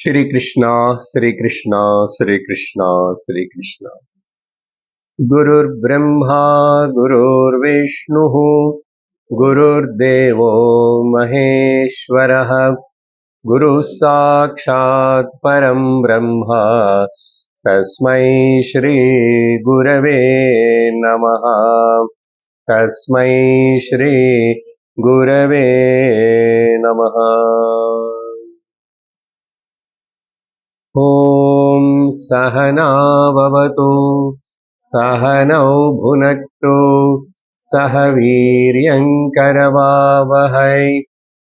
Shri Krishna, Shri Krishna, Shri Krishna, Shri Krishna. Gurur Brahma, Gurur Vishnu, Gurur Devo Maheshwaraha, Guru Sakshat Param Brahma, Tasmai Shri Gurave Namaha, Tasmai Shri Gurave Namaha. ॐ सहना भवतु सहनौ भुनक्तु सह वीर्यङ्करवावहै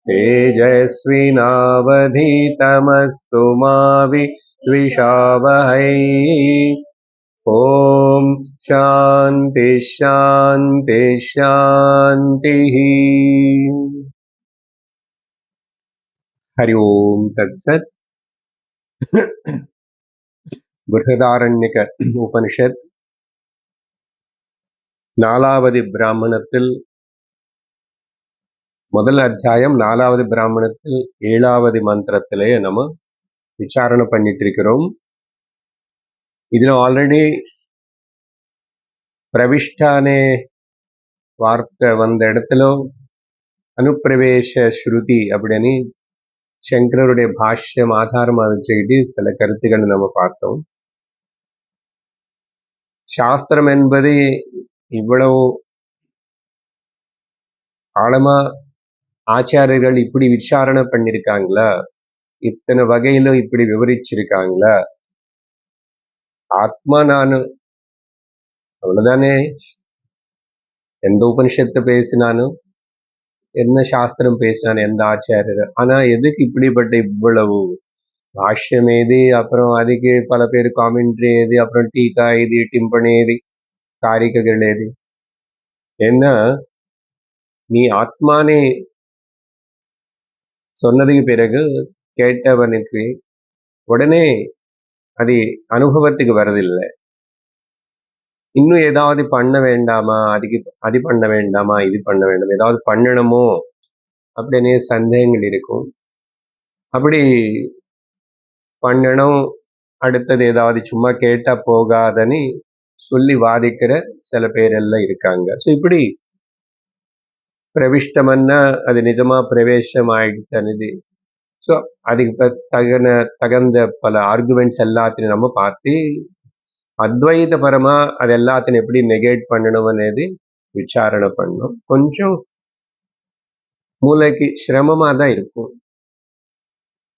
तेजस्विनावधीतमस्तु मा विद्विषावहै ॐ शान्ति शान्ति शान्तिः हरि ओम् तत्सत् बृहदारण्यक उपनिषत् நாலாவது பிராமணத்தில் முதல் அத்தியாயம் நாலாவது பிராமணத்தில் 7வது மந்திரத்திலே நம்ம விசாரணை பண்ணிட்டு இருக்கிறோம். இதுல ஆல்ரெடி பிரவிஷ்டானே வார்த்தை வந்த இடத்துல அனுப்பிரவேச ஸ்ருதி அப்படின்னு சங்கரருடைய பாஷ்யம் ஆதாரமாக வச்சுக்கிட்டு சில கருத்துக்கள் நம்ம பார்த்தோம். சாஸ்திரம் என்பது இவ்வளவு ஆழமா ஆச்சாரியர்கள் இப்படி விசாரணை பண்ணிருக்காங்களா, இத்தனை வகையில இப்படி விவரிச்சிருக்காங்களா? ஆத்மா நானு அவ்வளவுதானே. எந்த உபனிஷத்தை பேசினாலும் என்ன சாஸ்திரம் பேசினாலும் எந்த ஆச்சாரியர், ஆனா எதுக்கு இப்படிப்பட்ட இவ்வளவு பாஷ்யம் ஏது, அப்புறம் அதுக்கு பல பேர் காமெண்ட்ரி ஏது, அப்புறம் டீகா ஏது, டிம்பன் ஏது, காரிகைகள் ஏது? ஏன்னா நீ ஆத்மானே சொன்னதுக்கு பிறகு கேட்டவனுக்கு உடனே அது அனுபவத்துக்கு வரதில்லை. இன்னும் ஏதாவது பண்ண வேண்டாமா, அதுக்கு அது பண்ண வேண்டாமா, இது பண்ண வேண்டாமா, ஏதாவது பண்ணணுமோ அப்படின்னு சந்தேகங்கள் இருக்கும். அப்படி பண்ணணும், அடுத்தது ஏதாவது சும்மா கேட்டா போகாதன்னு சொல்லி வாதிக்கிற சில பேர் எல்லாம் இருக்காங்க. ஸோ இப்படி பிரவிஷ்டமன்னா அது நிஜமா பிரவேசம் ஆயிடுச்சு. ஸோ அதுக்கு தகுந்த பல ஆர்குமெண்ட்ஸ் எல்லாத்தையும் நம்ம பார்த்து அத்வைத பரமா அது எல்லாத்தையும் எப்படி நெகேட் பண்ணணும் అనేది விசாரணை பண்ணணும். கொஞ்சம் மூளைக்கு சிரமமா தான் இருக்கும்.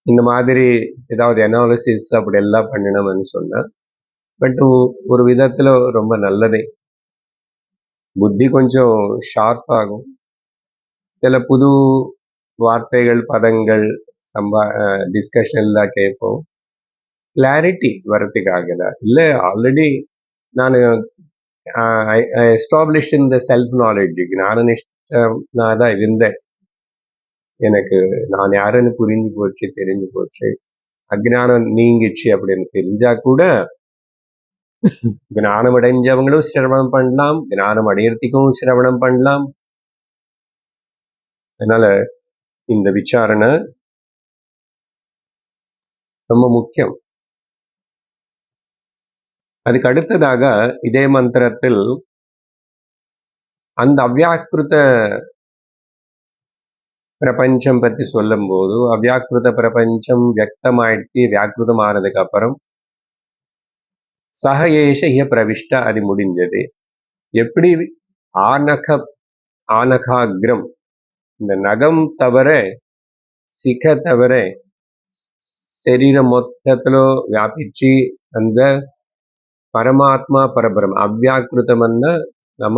இந்த மாதிரி ஏதாவது அனாலிசிஸ் அப்படி எல்லாம் பண்ணணும்னு சொன்னா, பட் ஒரு விதத்துல ரொம்ப நல்லதே. புத்தி கொஞ்சம் ஷார்ப் ஆகும். சில புது வார்த்தைகள், பதங்கள், டிஸ்கஷன் எல்லாம் கேட்போம். கிளாரிட்டி வர்றதுக்காக தான். இல்லை ஆல்ரெடி நான் எஸ்டாப்ளிஷ் இன் த செல்ஃப் நாலேஜ், நான் தான் இருந்தேன். எனக்கு நான் யாருன்னு புரிஞ்சு போச்சு, தெரிஞ்சு போச்சு, அஜ்ஞானம் நீங்கிச்சு அப்படின்னு தெரிஞ்சா கூட ஞானம் அடைஞ்சவங்களும் சிரவணம் பண்ணலாம், ஞானம் அடையறதுக்கும் சிரவணம் பண்ணலாம். அதனால இந்த விசாரணை ரொம்ப முக்கியம். அதுக்கு அடுத்ததாக இதே மந்திரத்தில் அந்த அவ்யாக்கிருத பிரபஞ்சம் பத்தி சொல்லும் போது, அவ்யாக்கிருத பிரபஞ்சம் வியக்தமாயிடுச்சு, வியாக்கிருதம் ஆனதுக்கு அப்புறம் சக ஏஷ இய பிரவிஷ்ட, அது முடிஞ்சது. எப்படி ஆனகாகிரம், இந்த நகம் தவிர சிக தவிர சரீரம் மொத்தத்துல வியாபிச்சு அந்த பரமாத்மா பரபிரம்ம அவ்யாக்கிருதம்னா நம்ம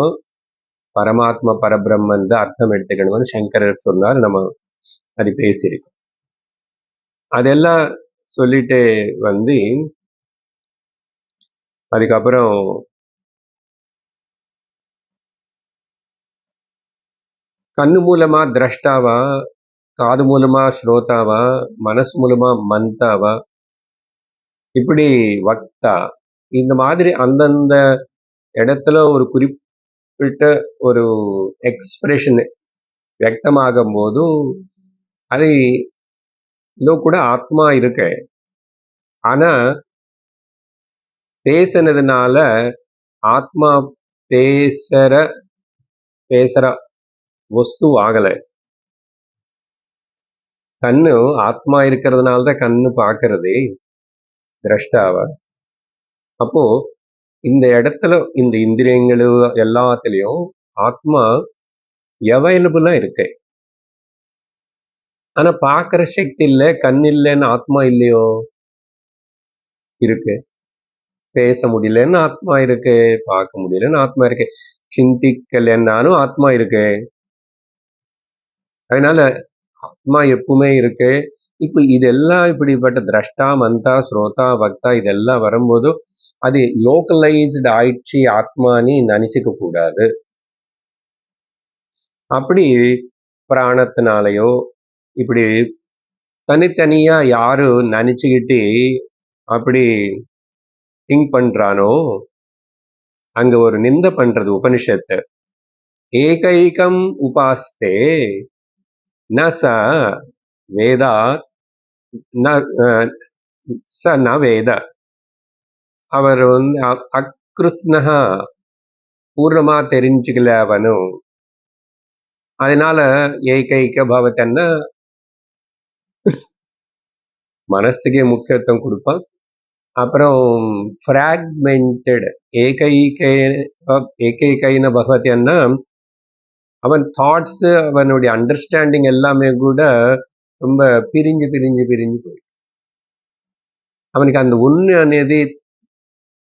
பரமாத்மா பரபிரம்மன் அர்த்தம் எடுத்துக்கணும்னு சங்கரர் சொன்னார். நம்ம அது பேசியிருக்கோம். அதெல்லாம் சொல்லிட்டு வந்து அதுக்கப்புறம் கண்ணு மூலமா திரஷ்டாவா, காது மூலமா ஸ்ரோதாவா, மனசு மூலமா மந்தாவா, இப்படி வக்தா, இந்த மாதிரி அந்தந்த இடத்துல ஒரு குறிப்பிட்ட ஒரு எக்ஸ்பிரஷன் வியக்தமாகும் போது அது இதோ கூட ஆத்மா இருக்கு. ஆனா பேசுனதுனால ஆத்மா பேசுற பேசுற வஸ்து ஆகல. கண்ணு ஆத்மா இருக்கிறதுனால தான் கண்ணு பார்க்கறதே திரஷ்டாவ. அப்போ இந்த இடத்துல இந்த இந்திரியங்களும் எல்லாத்துலயும் ஆத்மா அவைலபிளா இருக்கு. ஆனா பார்க்கிற சக்தி இல்ல, கண் இல்லைன்னு ஆத்மா இல்லையோ? இருக்கு. பேச முடியலன்னு ஆத்மா இருக்கு, பார்க்க முடியலன்னு ஆத்மா இருக்கு, சிந்திக்கலைன்னாலும் ஆத்மா இருக்கு. அதனால ஆத்மா எப்பவுமே இருக்கு. இப்ப இதெல்லாம் இப்படிப்பட்ட திரஷ்டா, மந்தா, ஸ்ரோதா, பக்தா இதெல்லாம் வரும்போது அது லோக்கலைஸ்டு ஆயிடுச்சு ஆத்மான்னு நினைச்சுக்க கூடாது. அப்படி பிராணத்தினாலேயோ இப்படி தனித்தனியா யாரு நினைச்சுக்கிட்டு அப்படி திங்க் பண்றானோ அங்க ஒரு நிந்த பண்றது உபனிஷத்து. ஏகைகம் உபாஸ்தே ந ச வேதா ந ச ந வேத. அவர் வந்து அக்ருஷ்ணஹா பூர்ணமா தெரிஞ்சுக்கல அவனும். அதனால ஏகைக்க பவத்தன்னா மனசுக்கே முக்கியத்துவம் கொடுப்பான். அப்புறம் ஃப்ராக்மெண்டட் ஏகைகைன பகவத்தின்னா அவன் தாட்ஸ் அவனுடைய அண்டர்ஸ்டாண்டிங் எல்லாமே கூட ரொம்ப பிரிஞ்சு பிரிஞ்சு பிரிஞ்சு போய் அவனுக்கு அந்த ஒண்ணு అనేది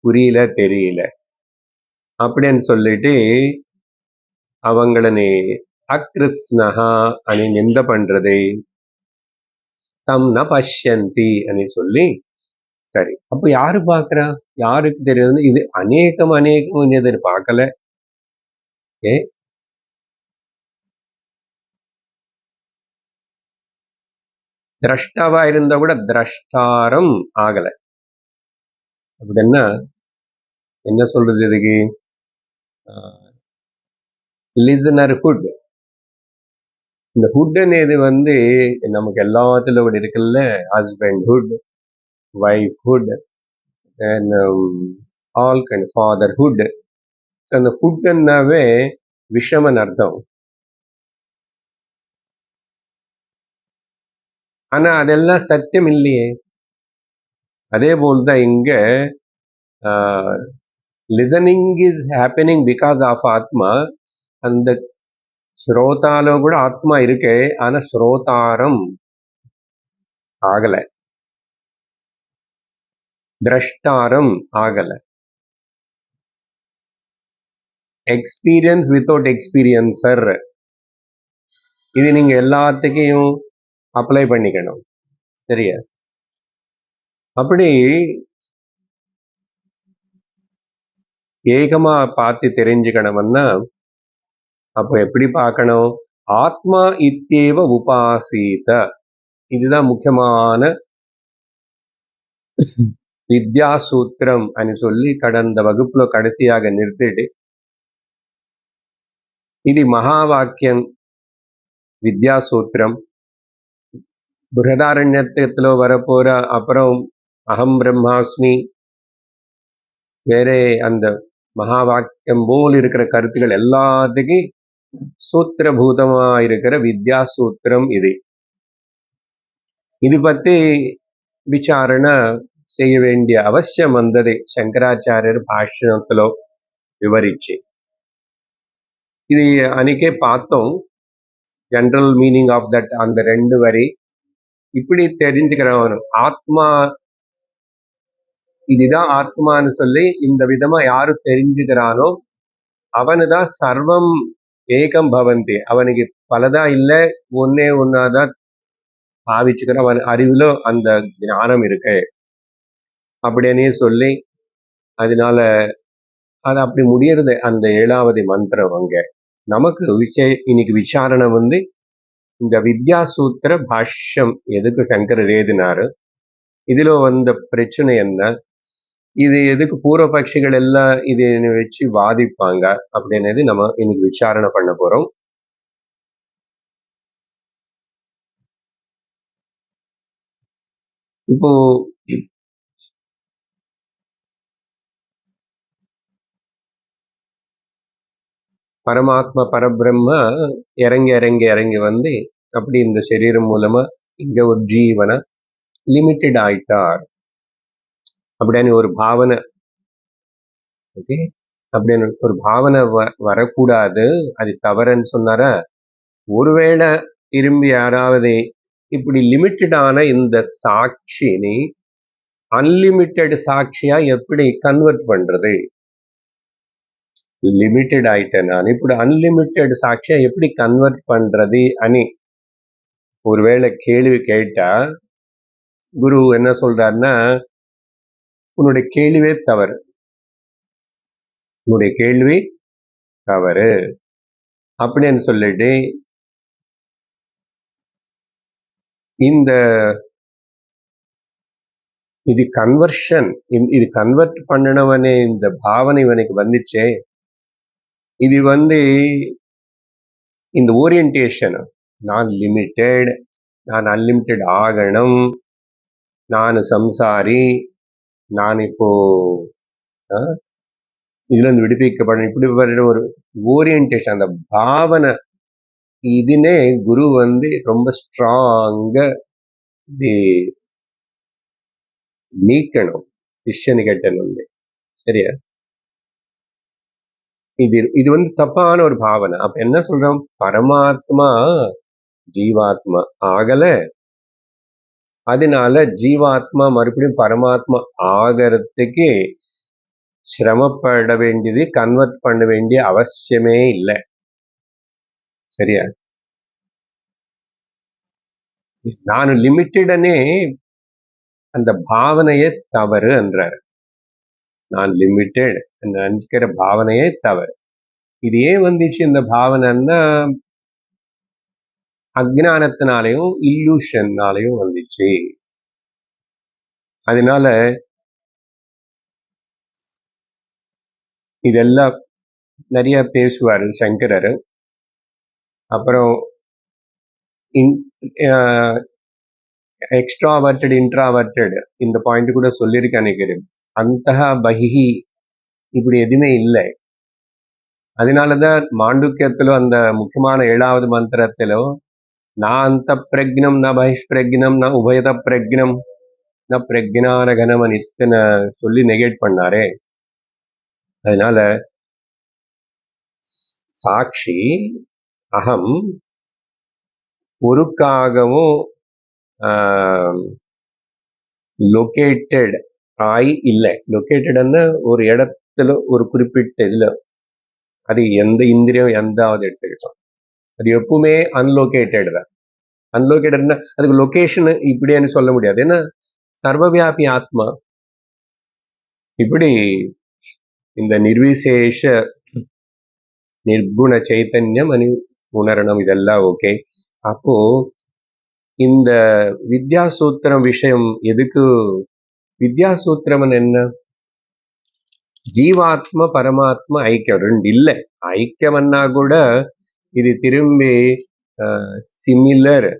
புரியல, தெரியல அப்படின்னு சொல்லிட்டு அவங்களனை அக்ருஷ்ணஹா అని நிந்த பண்றது, தம் ந பஷ்யந்தி అని சொல்லி. சரி, அப்ப யாரு பார்க்கறா? யாருக்கு தெரியுது? இது அநேகம் அநேகம் இது பார்க்கல. ஏ திரஷ்டாவா இருந்தா கூட திரஷ்டாரம் ஆகல. அப்படின்னா என்ன சொல்றது இதுக்கு? லிசனர்ஹுட். இந்த ஹுட் అనేది வந்து நமக்கு எல்லாத்துல கூட இருக்குல்ல, ஹஸ்பண்ட்ஹுட், வைஃப்ஹுட் அண்ட் ஆல் கைண்ட் ஃபாதர்ஹுட். அந்த ஹுட்னாவே விஷமன் அர்த்தம். ஆனா அதெல்லாம் சத்தியம் இல்லையே. அதே போல்தான் இங்க listening is happening because of atma. அந்த ஸ்ரோதால கூட ஆத்மா இருக்கு, ஆனா ஸ்ரோதாரம் ஆகல, திரஷ்டாரம் ஆகல. எக்ஸ்பீரியன்ஸ் வித்தவுட் எக்ஸ்பீரியன்சர், இது நீங்க எல்லாத்துக்கையும் அப்ளை பண்ணிக்கணும். சரியா? அப்படி ஏகமா பார்த்து தெரிஞ்சுக்கணும்னா அப்போ எப்படி பார்க்கணும்? ஆத்மா இத்தேவ உபாசீத. இதுதான் முக்கியமான வித்யா சூத்திரம் అని சொல்லி கடந்த வகுப்புல கடைசியாக நிறுத்திட்டு ఇది మహావాక్యం విద్యా సూత్రం. బృహదారణ్యకలో வரப்போற அப்புறம் அகம் பிரம்மாஸ்மி வேறே அந்த மகா வாக்கியம் போல் இருக்கிற கருத்துக்கள் எல்லாத்துக்கும் சூத்திரபூதமா இருக்கிற வித்யா சூத்திரம் இது. இது பத்தி விசாரணை செய்ய வேண்டிய அவசியம் வந்தது சங்கராச்சாரியர் பாஷ்யத்திலோ விவரிச்சு. இது அன்னைக்கே பார்த்தோம், ஜெனரல் மீனிங் ஆஃப் தட். அந்த 2 வரி இப்படி தெரிஞ்சுக்கிறவன் ஆத்மா இதுதான் ஆத்மான்னு சொல்லி இந்த விதமா யாரு தெரிஞ்சுக்கிறானோ அவனுதான் சர்வம் ஏகம் பவந்தி. அவனுக்கு பலதா இல்ல, ஒன்னே ஒன்னாதான் பாவிச்சுக்கிற அவன் அறிவுல அந்த ஞானம் இருக்கு அப்படின்னு சொல்லி, அதனால அது அப்படி முடியறது அந்த 7வது மந்திரம். அங்க நமக்கு இன்னைக்கு விசாரணை வந்து இந்த வித்யா சூத்திர பாஷ்யம் எதுக்கு சங்கரர் எழுதினாரு, இதுல வந்த பிரச்சனை என்ன, இது எதுக்கு பூர்வபக்ஷிகள் எல்லாம் இது வச்சு வாதிப்பாங்க அப்படின்னது நம்ம இன்னைக்கு விசாரணை பண்ண போறோம். இப்போ பரமாத்மா பரபிரம்ம இறங்கி இறங்கி இறங்கி வந்து அப்படி இந்த சரீரம் மூலமா இங்க ஒரு ஜீவனை லிமிட்டெட் ஆயிட்டார் அப்படின்னு ஒரு பாவனை. ஓகே, அப்படின்னு ஒரு பாவனை வரக்கூடாது, அது தவறுன்னு சொன்னாரா. ஒருவேளை திரும்பி யாராவது இப்படி லிமிட்டடான இந்த சாட்சினி அன்லிமிட்டெட் சாட்சியா எப்படி கன்வெர்ட் பண்றது? லிமிட்டெட் ஆயிட்டேன் நான், இப்படி அன்லிமிட்டெட் சாட்சியா எப்படி கன்வெர்ட் பண்றது అని ஒருவேளை கேள்வி கேட்டா குரு என்ன சொல்றாருன்னா, உன்னுடைய கேள்வியே தவறு, உன்னுடைய கேள்வி தவறு அப்படின்னு சொல்லிட்டு இந்த இது கன்வர்ஷன், இது கன்வெர்ட் பண்ணனவனே இந்த பாவனை இவனுக்கு வந்துச்சே, இது வந்து இந்த ஓரியன்டேஷன், நான் லிமிட்டெட், நான் அன்லிமிட்டெட் ஆகணும், நான் சம்சாரி, நான் இப்போ இதுல இருந்து விடுவிக்கப்படணும், இப்படி ஒரு ஓரியன்டேஷன், அந்த பாவனை இதுனே குரு வந்து ரொம்ப ஸ்ட்ராங்கா நீக்கணும் சிஷ்யனுக்கிட்ட வந்து. சரியா? இது வந்து தப்பான ஒரு பாவனை. அப்ப என்ன சொல்றோம்? பரமாத்மா ஜீவாத்மா ஆகல, அதனால ஜீவாத்மா மறுபடியும் பரமாத்மா ஆகிறதுக்கு சிரமப்பட வேண்டியது, கன்வெர்ட் பண்ண வேண்டிய அவசியமே இல்லை. சரியா? நான் லிமிட்டடனே அந்த பாவனையே தவறு என்றார். நான் லிமிட்டெட் நினைக்கிற பாவனையே தவறு. இது ஏன் வந்துச்சு இந்த பாவனைன்னா, அஜ்ஞானத்தினாலையும் இல்லூஷன்னாலையும் வந்துச்சு. அதனால இதெல்லாம் நிறைய பேசுவாரு சங்கரர். அப்புறம் எக்ஸ்ட்ராவர்டட் இன்ட்ராவர்டட் இந்த பாயிண்ட் கூட சொல்லியிருக்க நினைக்கிறேன். அந்தஹ பஹிஹி இப்படி எதுவுமே இல்லை. அதனாலதான் மாண்டூக்கியத்திலோ அந்த முக்கியமான 7வது மந்திரத்திலோ நான் அந்த பிரக்னம் ந பகிஷ்பிரக்னம் ந உபயத பிரக்னம் ந பிரக்ஞான கனமன் இத்தனை சொல்லி நெகேட் பண்ணாரே. அதனால சாட்சி அகம் ஒருக்காகவும் லொக்கேட்டட் ஆய் இல்லை. லொக்கேட்டட்னா ஒரு இடத்துல ஒரு குறிப்பிட்ட இதுல, அது எந்த இந்திரியம் எந்தாவது எடுத்துக்கிட்டோம், அது எப்பவுமே அன்லொக்கேட்டட் தான். அன்லொக்கேட்டட்னா அதுக்கு லொகேஷன் இப்படின்னு சொல்ல முடியாது. ஏன்னா சர்வவியாபி ஆத்மா. இப்படி இந்த நிர்விசேஷ நிர்குண சைத்தன்யம் உணரணம் இதெல்லாம் ஓகே. அப்போ இந்த வித்யாசூத்திரம் விஷயம் எதுக்கு? வித்யாசூத்திரம் என்ன? ஜீவாத்மா பரமாத்மா ஐக்கியம் ரெண்டு இல்லை. ஐக்கியம்னா கூட இது திரும்பி சிமிலர்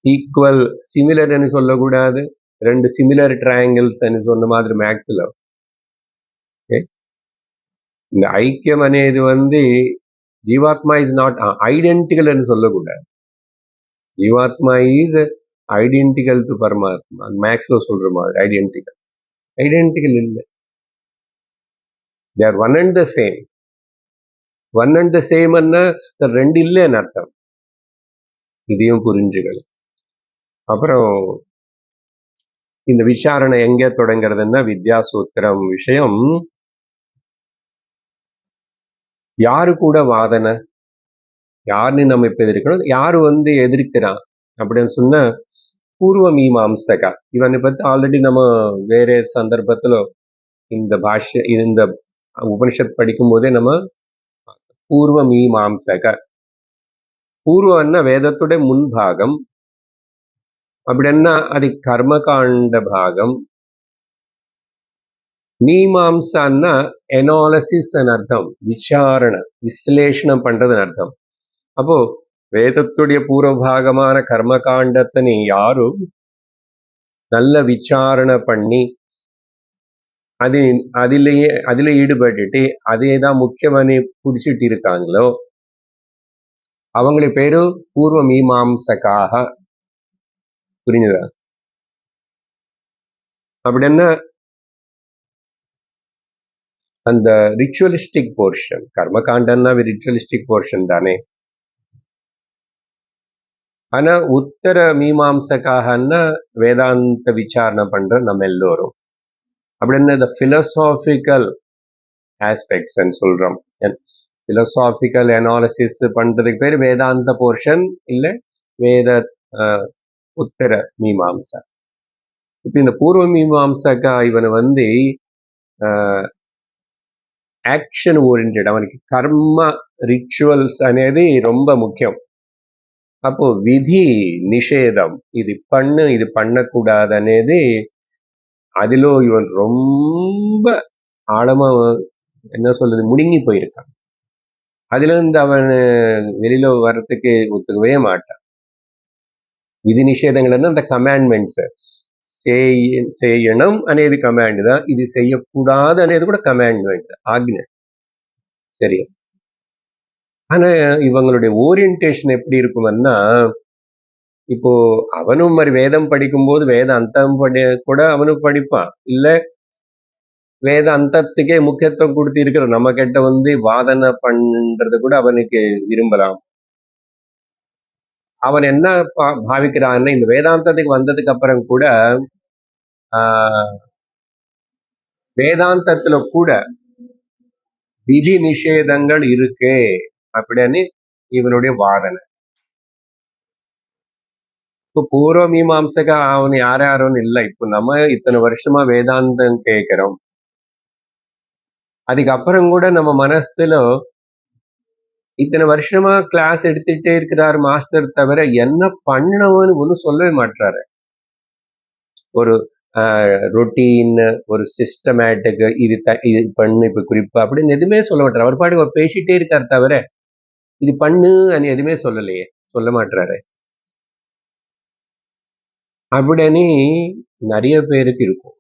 ஈக்குவல் சிமிலர்னு சொல்லக்கூடாது. ரெண்டு சிமிலர் ட்ரையாங்கிள்ஸ் சொன்ன மாதிரி மேக்ஸ்ல இந்த ஐக்கியம் అనేది வந்து ஜீவாத்மா இஸ் நாட் ஐடென்டிக்கல் சொல்லக்கூடாது. ஜீவாத்மா இஸ் ஐடென்டிக்கல் டு பரமாத்மா. மேக்ஸ்ல சொல்ற மாதிரி ஐடென்டிக்கல் இல்லை. they are one and the same. one and the same அன்னா ரெண்டு இல்லைன்னு அர்த்தம். இதையும் புரிஞ்சுக்கணும். அப்புறம் இந்த விசாரணை எங்க தொடங்குறதுன்னா வித்யாசூத்திரம் விஷயம். யாரு கூட வாதனை, யாருன்னு நம்ம இப்ப எதிர்க்கணும், யாரு வந்து எதிர்க்கிறான் அப்படின்னு சொன்ன பூர்வ மீமாம்சகா. இவனை பத்தி ஆல்ரெடி நம்ம வேற சந்தர்ப்பத்துல இந்த பாஷ்ய இந்த உபனிஷத் படிக்கும் போதே நம்ம பூர்வ மீமாம்சக. பூர்வம்னா வேதத்துடைய முன்பாகம், அப்படின்னா அது கர்மகாண்ட பாகம். மீமாம்சான்னா எனாலிசிஸ் அர்த்தம், விசாரணை விஸ்லேஷணம் பண்றதுன்னு அர்த்தம். அப்போ வேதத்துடைய பூர்வபாகமான கர்மகாண்டத்தை யாரும் நல்ல விசாரணை பண்ணி அது அதுல ஈடுபட்டுட்டு அதே தான் முக்கியமானு புடிச்சிட்டு இருக்காங்களோ அவங்களுக்கு பேரு பூர்வ மீமாம்சகாக. புரிஞ்சுதா? அப்படின்னா அந்த ரிச்சுவலிஸ்டிக் போர்ஷன், கர்மகாண்டம்னா ரிச்சுவலிஸ்டிக் போர்ஷன் தானே. ஆனா உத்தர மீமாம்சகாகன்னா வேதாந்த விசாரணை பண்ற நம்ம எல்லோரும். அப்படின்னு இந்த பிலோசாபிக்கல் ஆஸ்பெக்ட்ஸ் சொல்றோம். பிலோசாபிக்கல் அனாலிசிஸ் பண்றதுக்கு பேர் வேதாந்த போர்ஷன், இல்ல வேத உத்தர மீமாம்சா. இப்ப இந்த பூர்வ மீமாம்சகா இவனை வந்து యాక్షన్ ఓరియంటెడ్, அவனுக்கு కర్మ రిచువల్స్ అనేది ரொம்ப முக்கியம். அப்போ விதி நிஷேதம், இது பண்ணு இது பண்ணக்கூடாது అనేది அதிலோ இவன் ரொம்ப ஆழமா என்ன சொல்றது முழுங்கி போயிருக்கான். அதுல இருந்து அவன் வெளியில வர்றதுக்கு ஒத்துக்கவே மாட்டான். విధి నిషేధంగా அந்த కమాండ్మెంట్స్ செய்யணும் అనేది கமாண்ட் தான், இது செய்யக்கூடாது అనేది கூட கமாண்ட்மெண்ட், ஆக்ஞை. சரி, ஆனா இவங்களுடைய ஓரியன்டேஷன் எப்படி இருக்கும்னா, இப்போ அவனும் மாதிரி வேதம் படிக்கும்போது வேத அந்தம் கூட அவனும் படிப்பான், இல்ல வேத அந்தத்துக்கே முக்கியத்துவம் கொடுத்து இருக்கிற நம்ம கிட்ட வந்து வாதனை பண்றது கூட அவனுக்கு விரும்பலாம். அவன் என்ன பாவிக்கிறான்னு, இந்த வேதாந்தத்துக்கு வந்ததுக்கு அப்புறம் கூட வேதாந்தத்துல கூட விதி நிஷேதங்கள் இருக்கு அப்படின்னு இவனுடைய வாதனை. இப்போ பூர்வ மீமாம்சக அவன் யாரும் இல்லை. இப்போ நம்ம இத்தனை வருஷமா வேதாந்தம் கேட்கிறோம், அதுக்கப்புறம் கூட நம்ம மனசுல இத்தனை வருஷமா கிளாஸ் எடுத்துட்டே இருக்கிறார் மாஸ்டர், தவிர என்ன பண்ணணும்னு ஒன்றும் சொல்லவே மாட்டாரு. ஒரு ரொட்டீன், ஒரு சிஸ்டமேட்டிக், இது பண்ணு இப்ப குறிப்பா அப்படின்னு எதுவுமே சொல்ல மாட்டாரு. அவர் பாட்டுக்கு அவர் பேசிட்டே இருக்காரு, தவிர இது பண்ணு எதுவுமே சொல்லலையே, சொல்ல மாட்டாரு. அப்படின்னு நிறைய பேருக்கு இருக்கும்.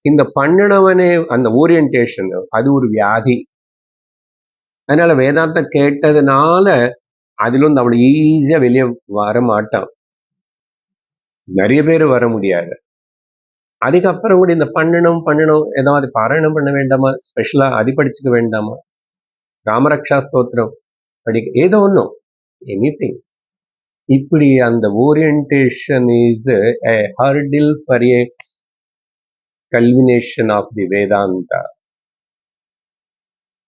இந்த பண்ணனவனே அந்த ஓரியன்டேஷன் அது ஒரு வியாதி. அதனால வேதாந்தம் கேட்டதுனால அதுல இருந்து அவ்வளவு ஈஸியா வெளியே வர மாட்டான். நிறைய பேர் வர முடியாது. அதுக்கப்புறம் கூட இந்த பண்ணணும் ஏதாவது பாராயணம் பண்ண வேண்டாமா, ஸ்பெஷலா அது படிச்சுக்க வேண்டாமா, ராமரக்ஷா ஸ்தோத்திரம் படிக்க, ஏதோ ஒன்றும், எனிதிங். இப்படி அந்த orientation is a hurdle for a culmination of the Vedanta.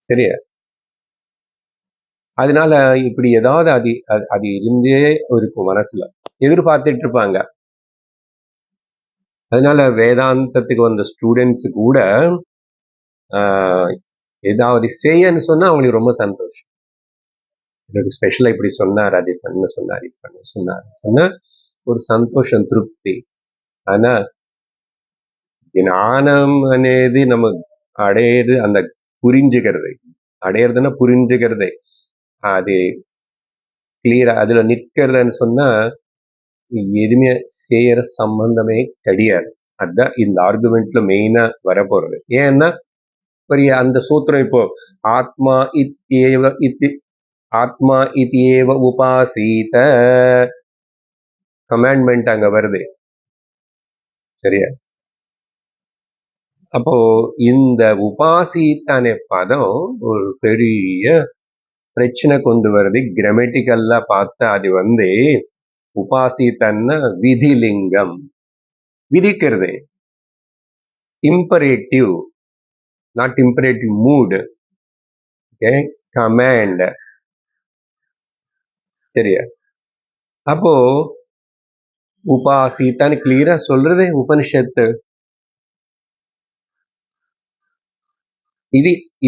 சரியா? அதனால இப்படி ஏதாவது அது இருந்தே இருக்கும் மனசுல, எதிர்பார்த்துட்டு இருப்பாங்க. அதனால வேதாந்தத்துக்கு வந்த ஸ்டூடெண்ட்ஸ் கூட ஏதாவது செய்யன்னு சொன்னா அவங்களுக்கு ரொம்ப சந்தோஷம். எனக்கு ஸ்பெஷலா இப்படி சொன்னார், அது பண்ண சொன்னார், இது பண்ண சொன்னார் சொன்னா ஒரு சந்தோஷம், திருப்தி. ஆனா ஞானம் అనేది நம்ம அடையிறது, அந்த புரிஞ்சுக்கிறது, அடையிறதுன்னா புரிஞ்சுக்கிறது, அது கிளியரா அதுல நிற்கிறதுன்னு சொன்னா எதுவுமே செய்யற சம்பந்தமே கிடையாது. அதுதான் இந்த ஆர்குமெண்ட்ல மெயினா வரப்போறது. ஏன்னா பெரிய அந்த சூத்திரம் இப்போ ஆத்மா இத்தியேவ உபாசீத கமாண்ட்மெண்ட் அங்க வருது. சரியா? அப்போ இந்த உபாசீத்தான பதம் ஒரு பெரிய பிரச்சனை கொண்டு வருது. கிராமட்டிக்கல்லா பார்த்தா அது வந்து உபாசீத்தன்னா விதிலிங்கம், விதிக்கிறது, imperative, not imperative mood, okay, command. சரியா? அப்போ உபாசீத்தான்னு கிளியரா சொல்றது உபனிஷத்து.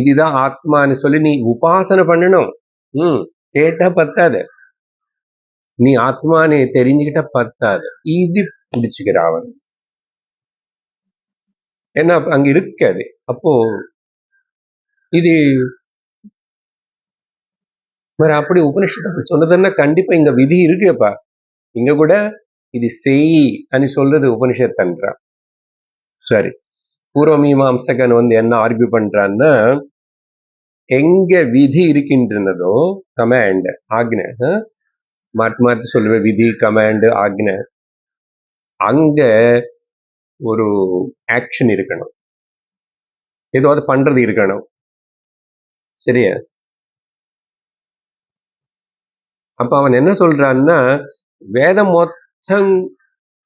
இதுதான் ஆத்மான்னு சொல்லி நீ உபாசனை பண்ணணும். கேட்டா பத்தாது, நீ ஆத்மான்னு தெரிஞ்சுக்கிட்ட பத்தாது, இது பிடிச்சுக்கிற அவன். ஏன்னா அங்க இருக்காது. அப்போ இது அப்படி உபனிஷத்து அப்படி சொன்னதுன்னா கண்டிப்பா இங்க விதி இருக்குப்பா. இங்க கூட இது செய் అని சொல்றது உபனிஷத்துன்றா. சரி, பூர்வமீமாம்சகன் என்ன ஆர்கியூ பண்றான்னா, எங்க விதி இருக்கின்றனதோ, கமாண்ட், ஆக்ஞை, மாற்றி மாற்றி சொல்லுவேன், விதி, கமாண்ட், ஆக்ஞை, அங்க ஒரு ஆக்ஷன் இருக்கணும், ஏதாவது பண்றது இருக்கணும். சரியா? அப்ப அவன் என்ன சொல்றான்னா, வேதம்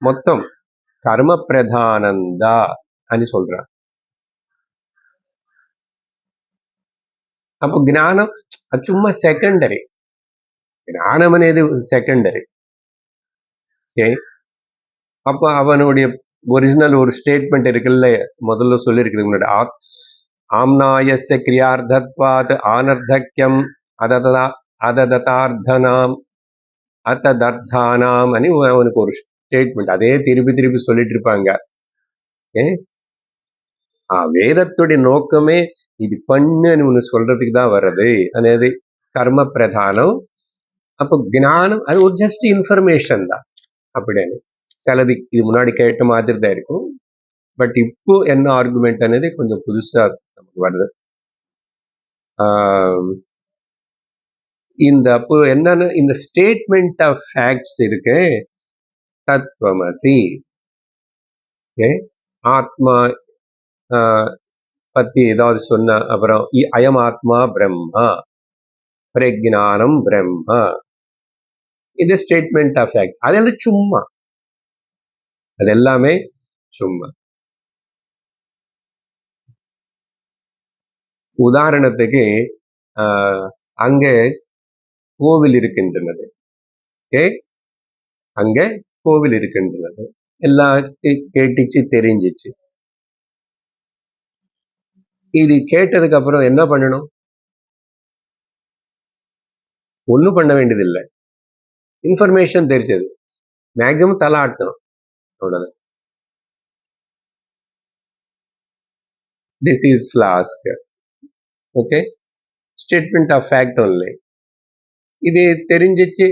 மொத்தம் கர்ம பிரதானந்தா అని சொல்றான். அப்போ జ్ఞానం అది சும்மா செகண்டரி, జ్ఞానం అనేది செகண்டரி. ஓகே, அப்போ அவனுடைய ஒரிஜினல் ஒரு ஸ்டேட்மெண்ட் இருக்குல்ல, முதல்ல சொல்லியிருக்கிறது முன்னாடி, ஆம்னாயஸ்ய கிரியார்த்தத்வாத் ஆனர்த்தக்யம் அதததார்த்தனாம் அத்ததர்த்தானாம் అని அவனுக்கு ஒரு ஸ்டேட்மெண்ட், அதே திருப்பி திருப்பி சொல்லிட்டு இருப்பாங்க. வேதத்துடைய நோக்கமே இது பண்ணுன்னு ஒன்று சொல்றதுக்கு தான் வர்றது, అనేది கர்ம பிரதானம். அப்போ ஞானம் அது ஒரு ஜஸ்ட் இன்ஃபர்மேஷன் தான் அப்படின்னு. சிலது இது முன்னாடி கேட்ட மாதிரி தான் இருக்கும், பட் இப்போ என்ன ஆர்குமெண்ட் అనేది கொஞ்சம் புதுசா நமக்கு வருது. இந்த அப்போ என்னன்னு, இந்த ஸ்டேட்மெண்ட் ஆஃப் ஃபேக்ட்ஸ் இருக்கு, தத்துவமசி, ஆத்மா பத்தி ஏதாவது சொன்ன அப்புறம் அயம் ஆத்மா பிரம்மா, பிரஜானம் பிரம்மா, இது ஸ்டேட்மெண்ட் ஆஃப் ஃபேக்ட். அதெல்லாம் சும்மா, அது எல்லாமே சும்மா. உதாரணத்துக்கு அங்கே கோவில் இருக்கின்றது, அங்க கோவில் இருக்கின்றது, எல்லாத்தையும் கேட்டுச்சு, தெரிஞ்சிச்சு. இது கேட்டதுக்கு அப்புறம் என்ன பண்ணணும்? ஒன்றும் பண்ண வேண்டியதில்லை, இன்ஃபர்மேஷன் தெரிஞ்சது, மேக்சிமம் தலை ஆட்டணும், அவ்வளவுதான். This is flask, okay, statement of fact only. இது தெரிஞ்சிச்சு,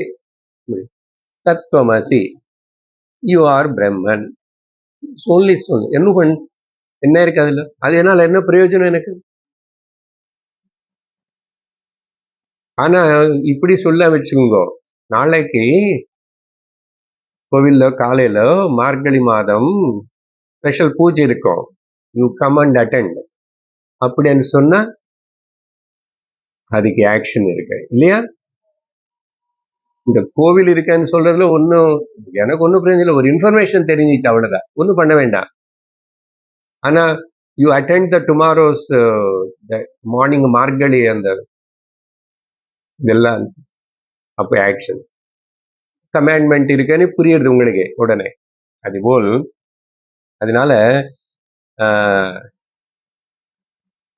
தத்துவமசி, யூ ஆர் பிரம்மன், சொல்லி என்ன இருக்கு அதுல? அது என்னால என்ன பிரயோஜனம் எனக்கு? ஆனா இப்படி சொல்ல வச்சுக்கோங்க, நாளைக்கு கோவில்ல காலையில மார்கழி மாதம் ஸ்பெஷல் பூஜை இருக்கும், யூ கம் அண்ட் அட்டெண்ட் அப்படின்னு சொன்னா அதுக்கு ஆக்ஷன் இருக்கு இல்லையா? இந்த கோவில் இருக்கன்னு சொல்றதுல ஒன்றும் எனக்கு ஒன்றும் பிரயோஜனம், ஒரு இன்ஃபர்மேஷன் தெரிஞ்சிச்சு, அவ்வளவுதான், ஒன்றும் பண்ண வேண்டாம். ஆனா you attend the tomorrow's morning Margazhi அந்த இதெல்லாம், அப்போ ஆக்ஷன், கமாண்ட்மெண்ட் இருக்குன்னு புரியுது உங்களுக்கு உடனே. அதுபோல் அதனால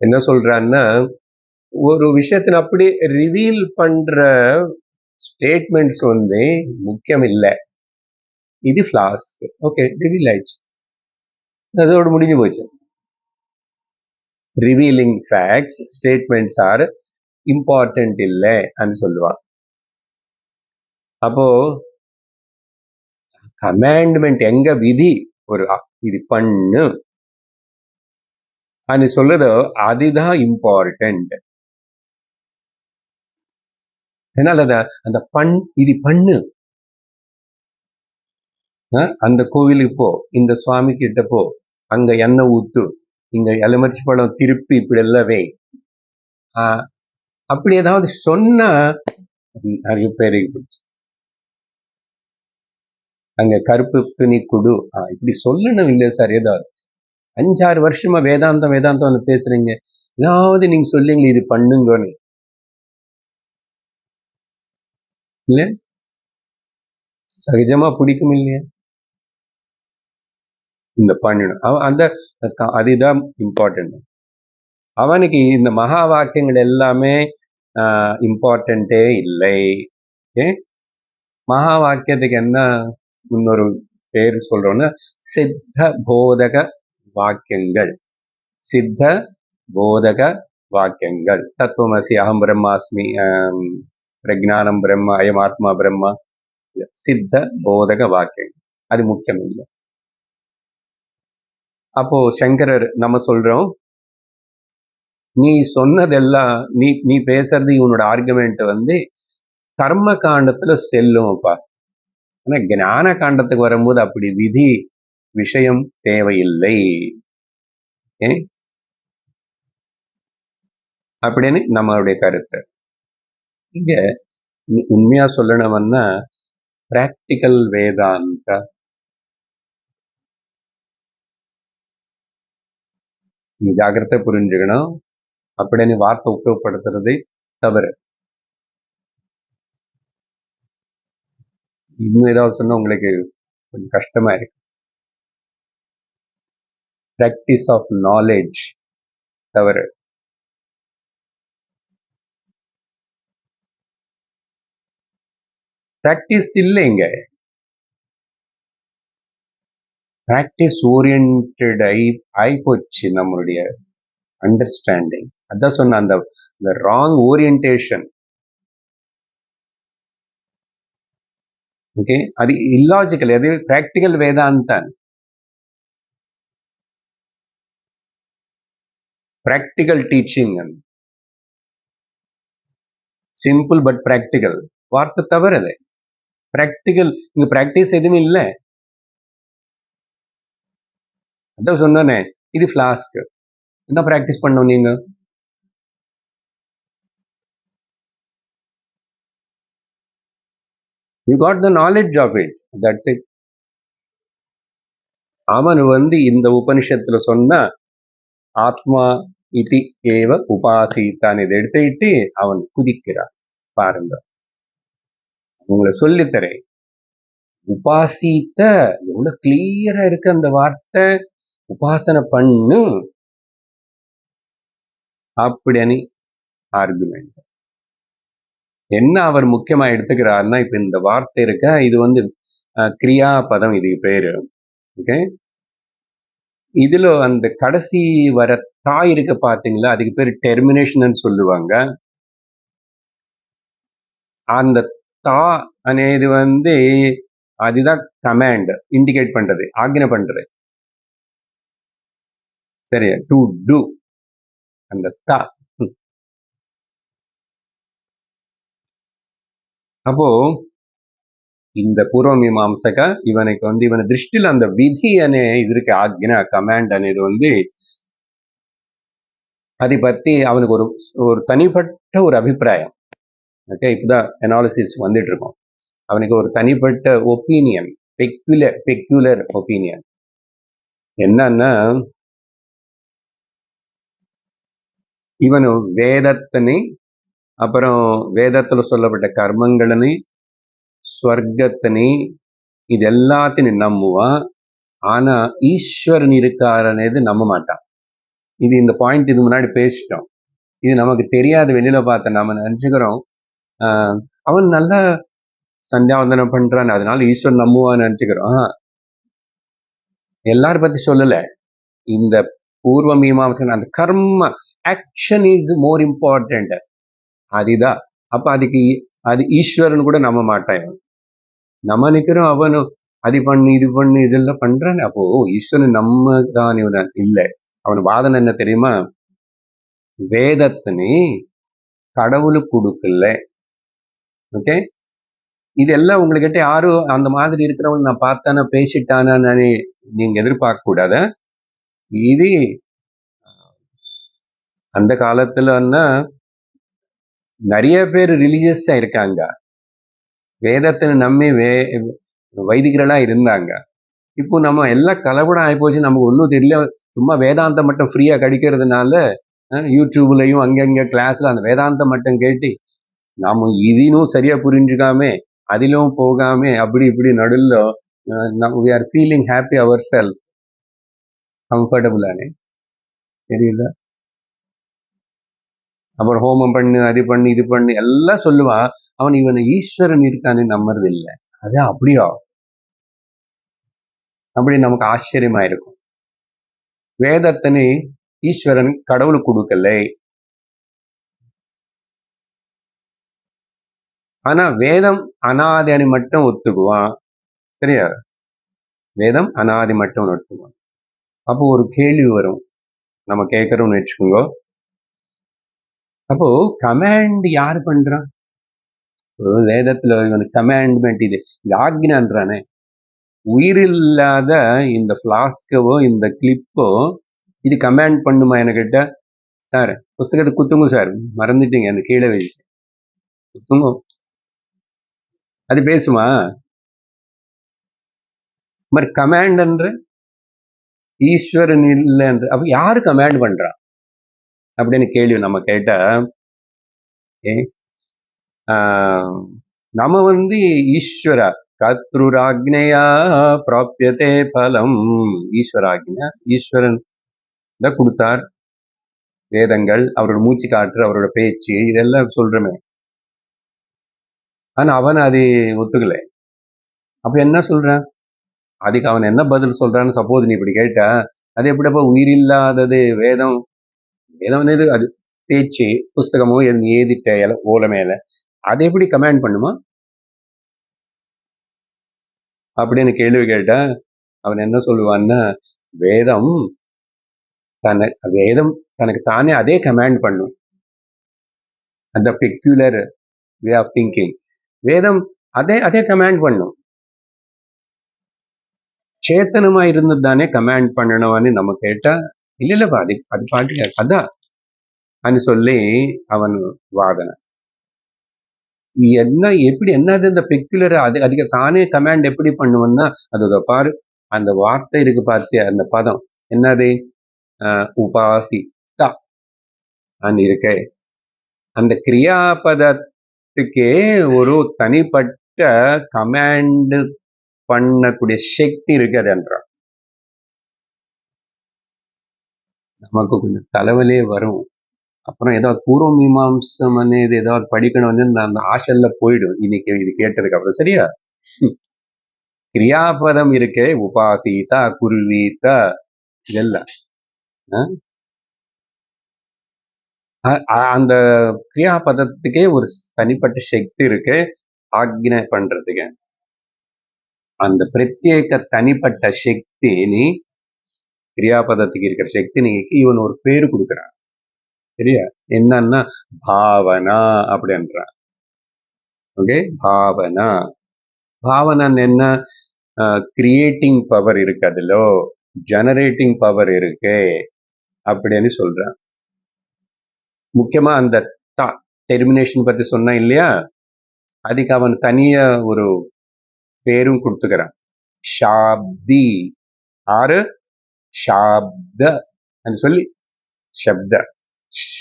என்ன சொல்றான்னா, ஒரு விஷயத்தின் அப்படி ரிவீல் பண்ற ஸ்டேட்மெண்ட்ஸ் முக்கியம் இல்லை. இது ஃபிளாஸ்க், ஓகே, ரிவீல் ஆயிடுச்சு, அதோட முடிஞ்சு போச்சு. Revealing facts statements are important இல்லை அப்படின்னு சொல்லுவா. அப்போ கமாண்ட்மெண்ட், எங்க விதி ஒரு இது பண்ணு అని சொல்றதோ அதுதான் இம்பார்ட்டன்ட். அதனால அந்த இது பண்ணு, அந்த கோவிலுக்கு போ, இந்த சுவாமி கிட்ட போ, அங்க எண்ணெய் ஊத்து, இங்க எலுமிச்சை பழம் திருப்பி இப்படி எல்லாம் வை, அப்படி ஏதாவது சொன்னா நிறைய பேருக்கு பிடிச்சு, அங்க கருப்பு துணி குடு, இப்படி சொல்லணும் இல்லையா சார்? ஏதாவது 5-6 வருஷமா வேதாந்தம் பேசுறீங்க, ஏதாவது நீங்க சொல்லுங்க இது பண்ணுங்கன்னு, இல்ல சகஜமா பிடிக்கும் இல்லையா? இந்த பண்ணணும், அந்த அதுதான் இம்பார்ட்டன்ட். அவனுக்கு இந்த மகா வாக்கியங்கள் எல்லாமே இம்பார்ட்டன்டே இல்லை. மகா வாக்கியத்துக்கு என்ன இன்னொரு பேர் சொல்றோம்னா சித்த போதக வாக்கியங்கள், சித்த போதக வாக்கியங்கள், தத்துவமசி, அகம் பிரம்மாஸ்மி, பிரஜானம் பிரம்மா, அயம் ஆத்மா பிரம்மா, சித்த போதக வாக்கியங்கள், அது முக்கியம் இல்லை. அப்போ சங்கரர் நம்ம சொல்றோம், நீ சொன்னதெல்லாம் நீ பேசுறது இவனோட ஆர்குமெண்ட் வந்து கர்ம காண்டத்துல செல்லும்ப்பா. ஆனா ஞான காண்டத்துக்கு வரும்போது அப்படி விதி விஷயம் தேவையில்லை அப்படின்னு நம்மளுடைய கருத்து. இங்க உண்மையா சொல்லணும்னா பிராக்டிக்கல் வேதாந்தா நீ ஜாகிரதை புரிஞ்சுக்கணும் அப்படின்னு வார்த்தை உபயோகப்படுத்துறது தவறு. இன்னும் ஏதாவது சொன்னா உங்களுக்கு கொஞ்சம் கஷ்டமா இருக்கு. பிராக்டிஸ் ஆஃப் நாலேஜ் தவறு. பிராக்டிஸ் இல்லைங்க, பிராக்டிஸ் ஓரியன்ட் ஆயிப்போச்சு நம்மளுடைய அண்டர்ஸ்டாண்டிங். அதான் சொன்ன அந்த ராங் ஓரியன்டேஷன். ஓகே, அது இல்லாஜிக்கல். அது பிராக்டிக்கல் வேதாந்தான். Practical teaching, simple but practical வார்த்தை தவறு. பிராக்டிக்கல் இங்க பிராக்டிஸ் எதுவும் இல்லை. அதான் சொன்னே, இது பிளாஸ்க். என்ன பிராக்டிஸ் பண்ணோம் நீங்க? You got the knowledge of it. That's it. அவன் வந்து இந்த உபனிஷத்துல சொன்ன ஆத்மா இதி ஏவ உபாசித்தான் இதை எடுத்துக்கிட்டு அவன் குதிக்கிறான். பாருங்க, உங்களை சொல்லித்தரேன். உபாசித்த எவ்வளவு கிளியரா இருக்கு அந்த வார்த்தை. உபாசனை பண்ணு அப்படின்னு ஆர்குமெண்ட். என்ன அவர் முக்கியமா எடுத்துக்கிறாருன்னா, இப்ப இந்த வார்த்தை இருக்க, இது வந்து கிரியா பதம், இது பேரு. ஓகே, இதுல அந்த கடைசி வர தாய் இருக்க பாத்தீங்களா, அதுக்கு பேரு டெர்மினேஷன் சொல்லுவாங்க. அந்த தா అనేది வந்து அதுதான் கமாண்ட் இண்டிகேட் பண்றது, ஆக்ஞை பண்றது. சரியா? டு டூ அந்த தா. அப்போ இந்த పూర్వ మీమాంసక ఇవనికి வந்து ఇవన దృష్టిలో அந்த విధి అనే இதற்கு ஆக்ஞை கமாண்ட் అనేది வந்து அதை பத்தி அவனுக்கு ஒரு தனிப்பட்ட ஒரு அபிப்பிராயம். ஓகே, இப்பதான் அனாலிசிஸ் வந்துட்டு இருக்கோம். அவனுக்கு ஒரு தனிப்பட்ட ஒப்பீனியன், பெக்யூலர் ஒப்பீனியன். என்னன்னா, இவனு வேதத்தினை, அப்புறம் வேதத்துல சொல்லப்பட்ட கர்மங்களனை, ஸ்வர்க்கத்தினை, இது எல்லாத்தையும் நம்புவான். ஆனா ஈஸ்வரன் இருக்காரனது நம்ப மாட்டான். இது இந்த பாயிண்ட் இது முன்னாடி பேசிட்டோம். இது நமக்கு தெரியாது, வெளியில பார்த்த நம்ம நினைச்சுக்கிறோம் அவன் நல்ல சந்தியாவந்தனம் பண்றான் அதனால ஈஸ்வரன் நம்புவான்னு நினைச்சுக்கிறோம். எல்லாரும் பத்தி சொல்லல. இந்த பூர்வ மீமாம்சகன் அந்த கர்ம ஆக்ஷன் இஸ் மோர் இம்பார்ட்டன்ட். அதுதான். அப்ப அதுக்கு அது ஈஸ்வரன் கூட நம்ப மாட்டான். நம்ம நிக்கிறோம் அவனு அது பண்ணு இது பண்ணு இதெல்லாம் பண்றான். அப்போ ஈஸ்வரன் நம்ம தான் இவன் இல்லை. அவன் வாதனை என்ன தெரியுமா? வேதத்தினை கடவுளுக்கு கொடுக்கல. ஓகே, இதெல்லாம் உங்ககிட்ட யாரும் அந்த மாதிரி இருக்கிறவங்க நான் பார்த்தானா பேசிட்டானா நீங்க எதிர்பார்க்க கூடாத. இது அந்த காலத்துல நிறைய பேர் ரிலீஜியஸா இருக்காங்க, வேதத்தை நம்பி வைதிகர்களா இருந்தாங்க. இப்போ நம்ம எல்லாம் கலப்படம் ஆகிப்போச்சு, நமக்கு ஒன்றும் தெரியல. சும்மா வேதாந்தம் மட்டும் ஃப்ரீயா கிடைக்கிறதுனால யூடியூப்லயும் அங்கங்க கிளாஸ்ல அந்த வேதாந்தம் மட்டும் கேட்டு நாம இதிலும் சரியா புரிஞ்சுக்காம அதிலும் போகாம அப்படி இப்படி நடுல we are feeling happy ourselves, comfortable ஆனே தெரியல. அப்புறம் ஹோமம் பண்ணு, அது பண்ணு, இது பண்ணு எல்லாம் சொல்லுவான். அவன் இவனை ஈஸ்வரன் இருக்கான்னு நம்புறது இல்லை. அது அப்படியா? அப்படி நமக்கு ஆச்சரியமா இருக்கும். வேதத்தினை ஈஸ்வரன் கடவுளுக்கு கொடுக்கலை. ஆனா வேதம் அனாதின்னு மட்டும் ஒத்துக்குவான். சரியா? வேதம் அனாதி மட்டும் ஒத்துக்குவான். அப்போ ஒரு கேள்வி வரும், நம்ம கேட்கறோம்னு வச்சுக்கோங்க. அப்போ கமாண்ட் யாரு பண்றா? வேதத்துல இவனுக்கு கமாண்ட்மெண்ட் இது ஆக்ஞான்றானே. உயிரில்லாத இந்த பிளாஸ்கவோ இந்த கிளிப்போ இது கமாண்ட் பண்ணுமா என்கிட்ட? சார் புஸ்தகத்தை குத்துங்க சார், மறந்துட்டீங்க அந்த கீழே வச்சு குத்துங்க. அது பேசுமா? மாதிரி கமாண்ட் என்று ஈஸ்வரன் இல்லை என்று அப்ப யாரு கமாண்ட் பண்றா அப்படின்னு கேள்வி நம்ம கேட்டா, நம்ம ஈஸ்வரா கத்ருராக்ஞயா பிராப்யதே பலம். ஈஸ்வராக்ஞா, ஈஸ்வரன் தான் கொடுத்தார். வேதங்கள், அவரோட மூச்சு காற்று, அவரோட பேச்சு, இதெல்லாம் சொல்றமே. ஆனா அவன் அதை ஒத்துக்கல. அப்ப என்ன சொல்றான்? அதுக்கு அவன் என்ன பதில் சொல்றான்னு சப்போஸ் நீ இப்படி கேட்டா, அது எப்படிப்பா உயிரில்லாதது வேதம்? வேதம் அது பேச்சு, புஸ்தகமோ ஏதிட்ட ஓலை மேல, அதை எப்படி கமாண்ட் பண்ணுமா அப்படின்னு கேள்வி கேட்டா, அவன் என்ன சொல்லுவான்னா, வேதம் தனக்கு தானே அதே கமாண்ட் பண்ணும். அந்த பெக்யூலர் வே ஆஃப் திங்கிங், வேதம் அதே கமாண்ட் பண்ணும். சேத்தனமா இருந்தது தானே கமாண்ட் பண்ணணும்னு நம்ம கேட்டா, இல்லப்பா அது பாட்டு அதான் அன்னு சொல்லி அவன் வாதனை. எப்படி என்னது இந்த பெக்யூலர் அதுக்கு தானே கமாண்ட் எப்படி பண்ணுவோம்னா, அது பாரு அந்த வார்த்தை இருக்கு பார்த்தியா, அந்த பதம் என்னது? உபாசிதா அன்னு இருக்கே. அந்த கிரியாபதத்துக்கே ஒரு தனிப்பட்ட கமாண்ட் பண்ணக்கூடிய சக்தி இருக்குது என்றான். நமக்கு கொஞ்சம் தலைவலியே வரும். அப்புறம் ஏதாவது பூர்வ மீமாம்சம் అనేది ஏதாவது படிக்கணும்னு அந்த ஆசைல போயிடும் இன்னைக்கு இது கேட்டதுக்கு அப்புறம். சரியா? கிரியாபதம் இருக்கே, உபாசிதா, குருவீதா, இதெல்லாம் அந்த கிரியாபதத்துக்கே ஒரு தனிப்பட்ட சக்தி இருக்கு ஆக்ஞை பண்றதுக்கு. அந்த பிரத்யேக தனிப்பட்ட சக்தி நீ கிரியாபதத்துக்கு இருக்கிற சக்தி நீ இவன் ஒரு பேரு கொடுக்குறான். சரியா? என்னன்னா பாவனா அப்படின்றான். ஓகே, பாவனா. பாவனான்னு என்ன? கிரியேட்டிங் பவர் இருக்கு, அதுல ஜெனரேட்டிங் பவர் இருக்கு அப்படின்னு சொல்றான். முக்கியமா அந்த டெர்மினேஷன் பத்தி சொன்ன இல்லையா, அதுக்கு அவன் தனியா ஒரு பேரும் கொடுத்துக்கிறான். ஷாப்தி, ஆறு ஷாப்த சொல்லி சப்த,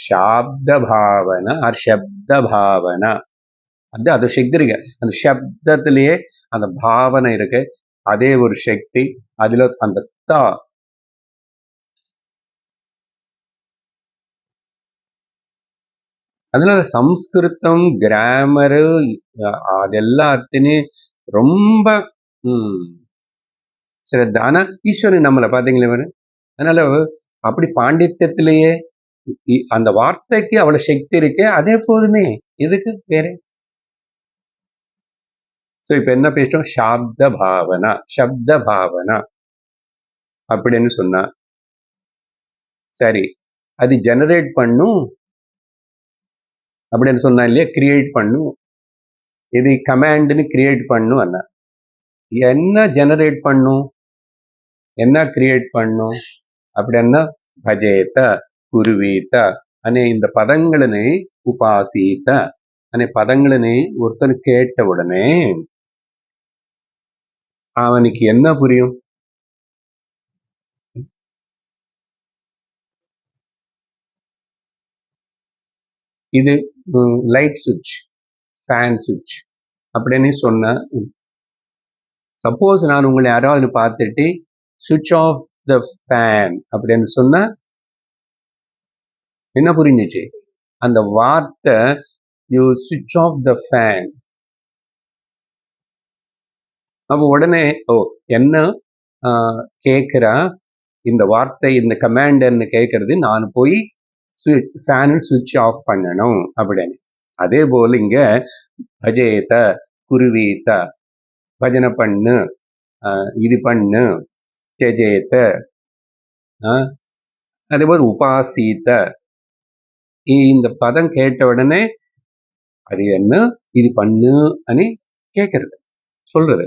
ஷாப்த பாவனா ஆர் சப்த பாவனா. அது சக்தி இருக்கு, அந்த சப்தத்திலேயே அந்த பாவனை இருக்கு, அதே ஒரு சக்தி. அதுல அந்த தா அதனால சம்ஸ்கிருதம் கிராமரு அதெல்லாத்தையும் ரொம்ப சிரத்த. ஆனா ஈஸ்வரன் நம்மளை பாத்தீங்களே, அதனால அப்படி பாண்டித்யத்திலேயே அந்த வார்த்தைக்கு அவ்வளவு சக்தி இருக்கு, அதே போதுமே, எதுக்கு வேற? இப்ப என்ன பேசுறோம்? சாப்த பாவனா, சப்த பாவனா அப்படின்னு சொன்னா சரி, அது ஜெனரேட் பண்ணும் அப்படின்னு சொன்னா இல்லையா, கிரியேட் பண்ணும். இது கமாண்ட்னு கிரியேட் பண்ணும். அண்ணா என்ன ஜெனரேட் பண்ணும், என்ன கிரியேட் பண்ணும் அப்படின்னா భజేత, కుర్వీత అనే இந்த పదంలని, ఉపాసీత అనే పదంలని ஒருத்தன் கேட்ட உடனே அவனுக்கு என்ன புரியும்? இது லைட் சுவிட்ச், ஃபேன் சுவிட்ச் அப்படின்னு சொன்ன, சப்போஸ் நான் உங்களை யாராவது பார்த்துட்டு சுவிட்ச் ஆஃப் த ஃபேன் அப்படின்னு சொன்னா என்ன புரிஞ்சிச்சு? அந்த வார்த்தை யூ சுவிட்ச் ஆஃப் த ஃபேன். அப்போ உடனே என்ன கேட்கிறா இந்த வார்த்தை, இந்த கமாண்டர்னு கேட்கறது, நான் போய் ஃபேன் சுவிட்ச் ஆஃப் பண்ணணும் அப்படின்னு. அதே போல இங்க பஜேத, குருவீத, பஜனை பண்ணு, இது பண்ணு, தெஜேத, அதே போல் உபாசீத, இந்த பதம் கேட்ட உடனே அது என்ன, இது பண்ணு అని கேட்கறது, சொல்றது.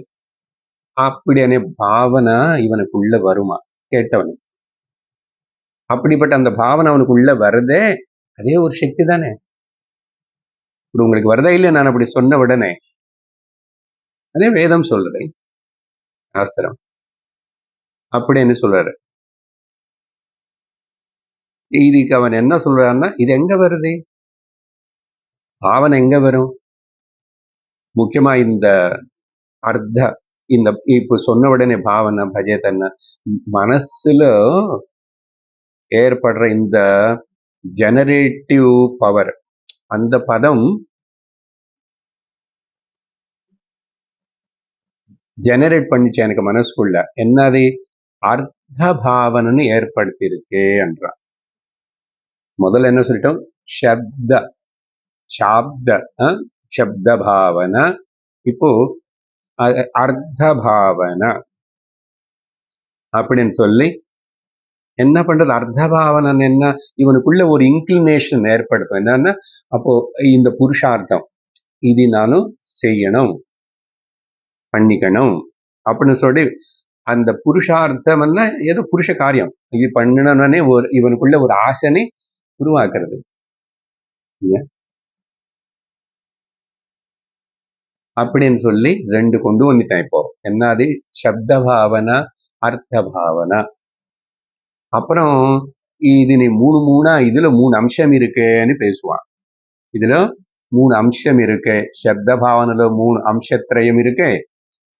அப்படியான பாவனை இவனுக்குள்ள வருமா கேட்டவனு? அப்படிப்பட்ட அந்த பாவனை அவனுக்குள்ள வருதே, அதே ஒரு சக்தி தானே. இப்படி உங்களுக்கு வருதா இல்லையா நான் அப்படி சொன்ன உடனே? அதே வேதம் சொல்றது, சாஸ்திரம் அப்படின்னு சொல்றாரு. இதுக்கு அவன் என்ன சொல்றான்னா, இது எங்க வருது, பாவனை எங்க வரும்? முக்கியமா இந்த அர்த்த, இந்த இப்ப சொன்ன உடனே பாவனை பஜேதன்ன மனசுல ஏற்படுற இந்த ஜெனரேட்டிவ் பவர், அந்த பதம் ஜெனரேட் பண்ணிச்சு எனக்கு மனசுக்குள்ள. என்னது? அர்த்த பாவனைன்னு ஏற்படுத்தி இருக்கு என்றான். முதல்ல என்ன சொல்லிட்டோம்? சப்த, சாப்த, சப்த பாவனை. இப்போ அர்த்த பாவனை அப்படின்னு சொல்லி என்ன பண்றது? அர்த்த பாவனை என்ன, இவனுக்குள்ள ஒரு இன்க்ளினேஷன் ஏற்படுத்தும். என்னன்னா, அப்போ இந்த புருஷார்த்தம் இது நானும் செய்யணும், பண்ணிக்கணும் அப்படின்னு சொல்லி அந்த புருஷார்த்தம்னா ஏதோ புருஷ காரியம் இது பண்ணணும்னே ஒரு இவனுக்குள்ள ஒரு ஆசனை உருவாக்குறது. அப்படின்னு சொல்லி ரெண்டு கொண்டு வந்துட்டேன். இப்போ என்னது? சப்த பாவனா, அர்த்த பாவனா. அப்புறம் இது நீ மூணா இதுல 3 அம்சம் இருக்குன்னு பேசுவான். இதுல 3 அம்சம் இருக்கு. சப்த பாவனలో 3 అంశత్రయం இருக்கு.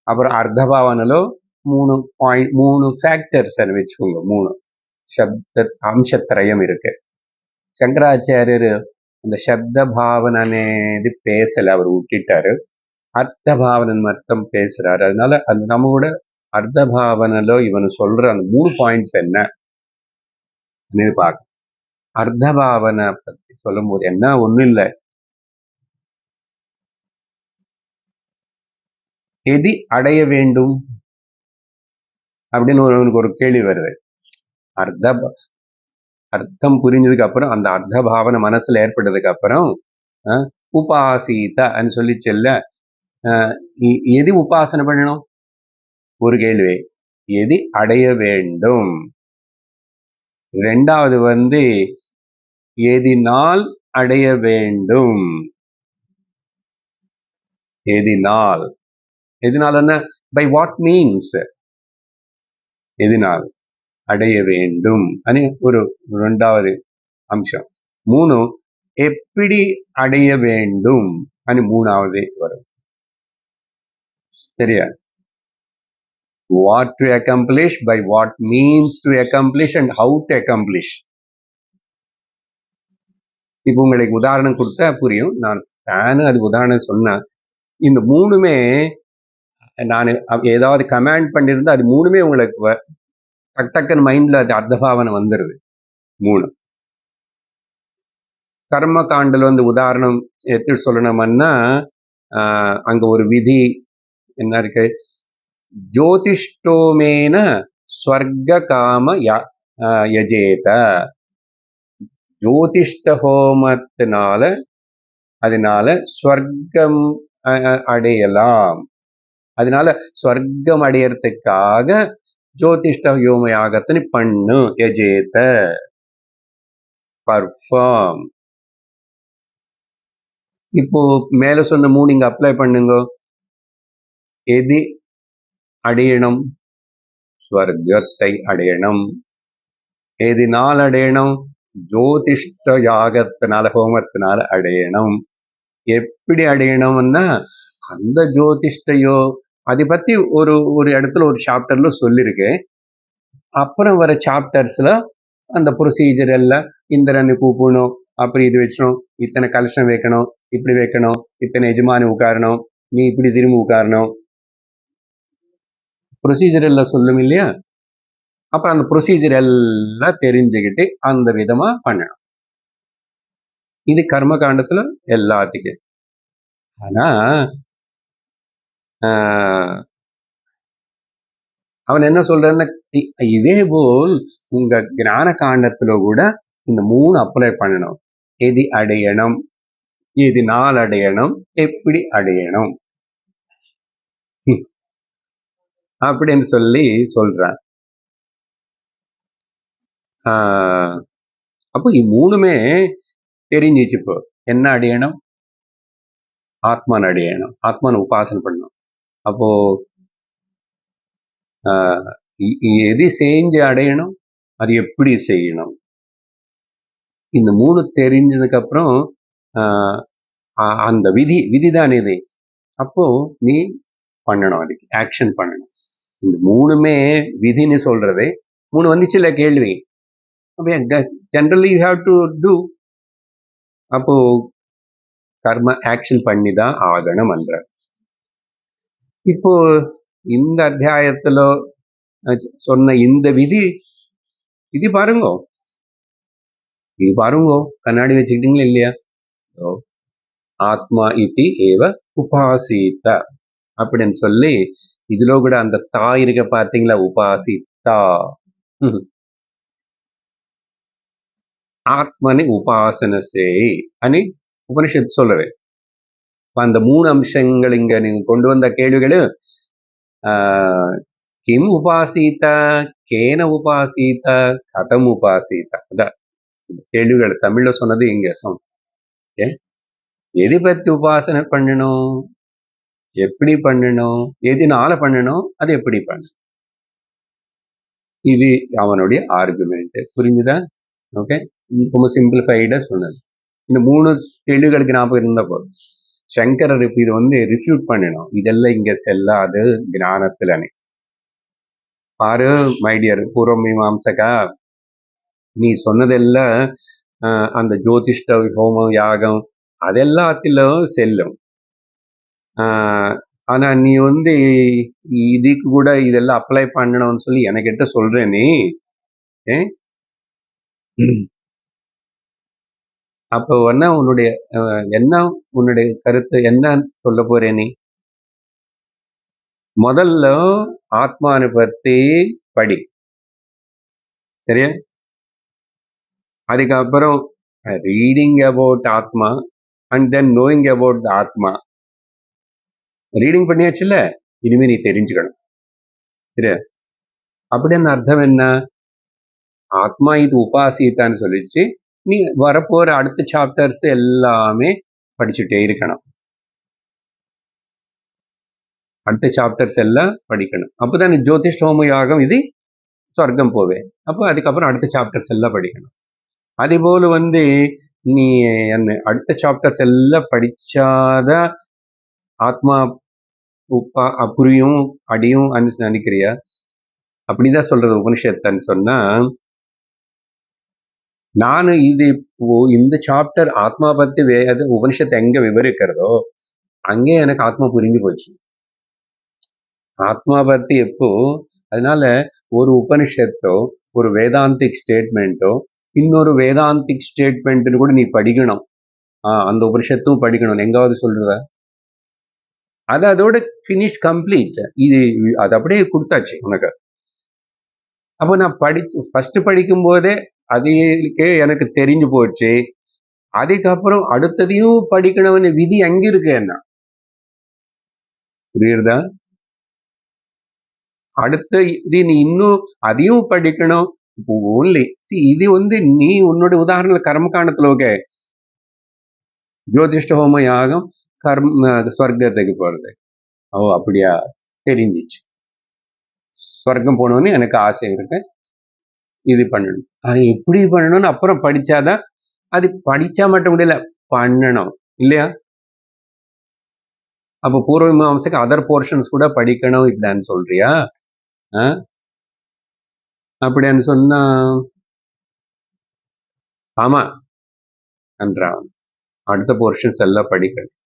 அப்புறம் அர்த்த பாவனలో 3 ஃபேக்டர்ஸ் అని வச்சுக்கோங்க. 3 சப்த అంశత్రయం இருக்கு. சங்கராச்சாரியர் அந்த சப்த பாவனை అనేది பேசல, அவர் விட்டுட்டாரு. அர்த்த பாவனை மட்டும் பேசுறாரு. அதனால அது நம்ம கூட அர்த்த பாவனைలో இவனு சொல்ற அந்த 3 பாயிண்ட்ஸ் என்ன பார்க்க. அர்த்த பாவனை பத்தி சொல்லும் போது என்ன, ஒண்ணும் இல்லை, எது அடைய வேண்டும் அப்படின்னு அவனுக்கு ஒரு கேள்வி வருது. அர்த்தம் புரிஞ்சதுக்கு அப்புறம், அந்த அர்த்த பாவனை மனசுல ஏற்பட்டதுக்கு அப்புறம் உபாசீத சொல்லி செல்ல, எது உபாசனை பண்ணணும் ஒரு கேள்வி, எது அடைய வேண்டும். ரெண்டாவது எதினால் அடைய வேண்டும். எதினால், எதினால் என்ன, பை வாட் மீன்ஸ், எதினால் அடைய வேண்டும் అని ஒரு ரெண்டாவது அம்சம். 3 எப்படி அடைய வேண்டும் అని மூணாவது வரும். சரியா? What to accomplish, by what means to accomplish, and how to accomplish. இப்போ உங்களுக்கு உதாரணம் கொடுத்தா புரியும். நானும் அது உதாரணம் சொன்னேன். இந்த 3மே நான் ஏதாவது கமாண்ட் பண்ணியிருந்தா அது 3மே உங்களுக்கு டக்குன்னு மைண்ட்ல அது அர்த்த பாவனை வந்துருது. 3 கர்ம காண்டல உதாரணம் எப்படி சொல்லணும்னா, அங்க ஒரு விதி என்ன இருக்கு, ஜோதிஷ்டோமேன ஸ்வர்க காம யஜேத. ஜோதிஷ்ட ஹோமத்தினால அதனால ஸ்வர்க்கம் அடையலாம். அதனால ஸ்வர்க்கம் அடையறதுக்காக ஜோதிஷ்ட ஹோம யாகத்தினை பண்ணு, யஜேத, பர்ஃபார்ம். இப்போ மேல சொன்ன 3 இங்க அப்ளை பண்ணுங்க. எது அடையணும்? ஸ்வர்க்கத்தை அடையணும். எதினால் அடையணும்? ஜோதிஷ்ட யாகத்தினால, ஹோமத்தினால அடையணும். எப்படி அடையணும்னா, அந்த ஜோதிஷ்டையோ அதை பத்தி ஒரு ஒரு இடத்துல ஒரு சாப்டர்ல சொல்லியிருக்கேன். அப்புறம் வர சாப்டர்ஸ்ல அந்த ப்ரொசீஜர் எல்லாம், இந்திரனை கூப்பிடணும், அப்படி இது வச்சணும், இத்தனை கலசம் வைக்கணும், இப்படி வைக்கணும், இத்தனை எஜமானி உட்காரணும், நீ இப்படி திரும்பி உட்காரணும், ப்ரொசீஜர் எல்லாம் சொல்லும் இல்லையா? அப்புறம் அந்த ப்ரொசீஜர் எல்லாம் தெரிஞ்சுக்கிட்டு அந்த விதமா பண்ணணும். இது கர்ம காண்டத்துல எல்லாத்துக்கும். ஆனா அவன் என்ன சொல்றான்னா, இதே போல் உங்க ஞான காண்டத்துல கூட இந்த 3 அப்ளை பண்ணணும். எது அடையணும், எதனால் அடையணும், எப்படி அடையணும் அப்படின்னு சொல்லி சொல்றான். அப்போ மூணுமே தெரிஞ்சிச்சு. இப்போ என்ன அடையணும்? ஆத்மான் அடையணும், ஆத்மான உபாசனை பண்ணணும். அப்போ எது செஞ்சு அடையணும், அது எப்படி செய்யணும், இந்த 3 தெரிஞ்சதுக்கு அப்புறம் அந்த விதிதான் இது. அப்போ நீ பண்ணணும், அதுக்கு ஆக்ஷன் பண்ணணும். இந்த 3மே விதின்னு சொல்றது 3 வந்துச்சு இல்ல கேள்வி. Generally you have to do. அப்போ கர்ம ஆக்ஷன் பண்ணி தான் ஆகணும் என்ற. இப்போ இந்த அத்தியாயத்துல சொன்ன இந்த விதி பாருங்கோ, இது பாருங்கோ, கண்ணாடி வச்சுக்கிட்டீங்களா இல்லையா? ஆத்மா இதி ஏவ உபாசித அப்படின்னு சொல்லி இதுல கூட அந்த தா இருக்க பாத்தீங்களா, உபாசித்தா. ஆத்மனை உபாசனை செய் అని உபனிஷத்து சொல்றது. அந்த 3 அம்சங்கள் இங்க நீங்க கொண்டு வந்த கேள்விகள், கிம் உபாசித, கேன உபாசித, கதம் உபாசித, அதான் கேள்விகள் தமிழ்ல சொன்னது இங்க எதை பத்தி உபாசனை பண்ணணும், எப்படி பண்ணணும், எதுனால பண்ணணும், அது எப்படி பண்ணணும், இது அவனுடைய ஆர்குமெண்ட். புரிஞ்சுதா? ஓகே, ரொம்ப சிம்பிளிஃபைடா சொன்னது. இந்த 3 கேள்விகளுக்கு ஞாபகம் இருந்தா போதும். சங்கரர் இது ரிஃப்யூட் பண்ணணும், இதெல்லாம் இங்க செல்லாது ஞானத்துலனே. பாரு மை டியர் பூர்வ மீமாம்சகா, நீ சொன்னதெல்லாம் அந்த ஜோதிஷ்ட ஹோமம் யாகம் அதெல்லாத்திலும் செல்லும். ஆனா நீ இதுக்கு கூட இதெல்லாம் அப்ளை பண்ணணும்னு சொல்லி எனக்கிட்ட சொல்ற நீ. அப்போ உன்னுடைய கருத்து என்ன சொல்ல போறே நீ? முதல்ல ஆத்மானை பத்தி படி, சரியா? அதுக்கப்புறம் ரீடிங் அபவுட் ஆத்மா and then knowing about the ஆத்மா. ரீடிங் பண்ணியாச்சுல்ல, இனிமே நீ தெரிஞ்சுக்கணும், சரியா? அப்படின்னு அர்த்தம் என்ன? ஆத்மா இது உபாசித்தான்னு சொல்லிச்சு, நீ வரப்போற அடுத்த சாப்டர்ஸ் எல்லாமே படிச்சுட்டே இருக்கணும். அடுத்த சாப்டர்ஸ் எல்லாம் படிக்கணும். அப்போதான் நீ ஜோதிஷ் ஹோம யாகம் இது சொர்க்கம் போவேன். அப்போ அதுக்கப்புறம் அடுத்த சாப்டர்ஸ் எல்லாம் படிக்கணும். அதே போல நீ என்ன அடுத்த சாப்டர்ஸ் எல்லாம் படிச்சாத ஆத்மா புரியும் அடியும் நினைக்கிறியா? அப்படிதான் சொல்றது உபனிஷத்துன்னு சொன்னா. ನಾನು இந்த சாப்டர் ஆத்மா பத்தி உபனிஷத்து எங்க விவரிக்கிறதோ அங்கே எனக்கு ஆத்மா புரிஞ்சு போச்சு. ஆத்மா பத்தி எப்போ, அதனால ஒரு உபனிஷத்தோ ஒரு வேதாந்திக் ஸ்டேட்மெண்ட்டோ இன்னொரு வேதாந்திக் ஸ்டேட்மெண்ட்னு கூட நீ படிக்கணும். அந்த உபனிஷத்தும் படிக்கணும். எங்காவது சொல்றத அது அதோட ஃபினிஷ் கம்ப்ளீட். அது அப்படியே கொடுத்தாச்சு உனக்கு. அப்போ நான் ஃபர்ஸ்ட் படிக்கும் போதே அதுக்கே எனக்கு தெரிஞ்சு போச்சு. அதுக்கப்புறம் அடுத்ததையும் படிக்கணும்னு விதி அங்க இருக்கு. என்ன புரியுறதா? அடுத்த இது நீ இன்னும் அதையும் படிக்கணும். ஓன்லி இது நீ உன்னோட உதாரண கர்மகாண்டத்துல ஓகே, ஜோதிஷ்ட ஹோம யாகம் சொர்க்கத்துக்கு போறது. அப்படியா, தெரிஞ்சிச்சு. சொர்க்கம் போனோன்னு எனக்கு ஆசை இருக்கு, இது பண்ணணும். அது எப்படி பண்ணணும்னு அப்புறம் படிச்சாதான். அது படிச்சா மட்டும் முடியல, பண்ணணும் இல்லையா? அப்போ பூர்வ மீமாம்சைக்கு அதர் போர்ஷன்ஸ் கூட படிக்கணும் இப்படின்னு சொல்றியா? அப்படின்னு சொன்னா ஆமா என்றான். அடுத்த போர்ஷன்ஸ் எல்லாம் படிக்கணும்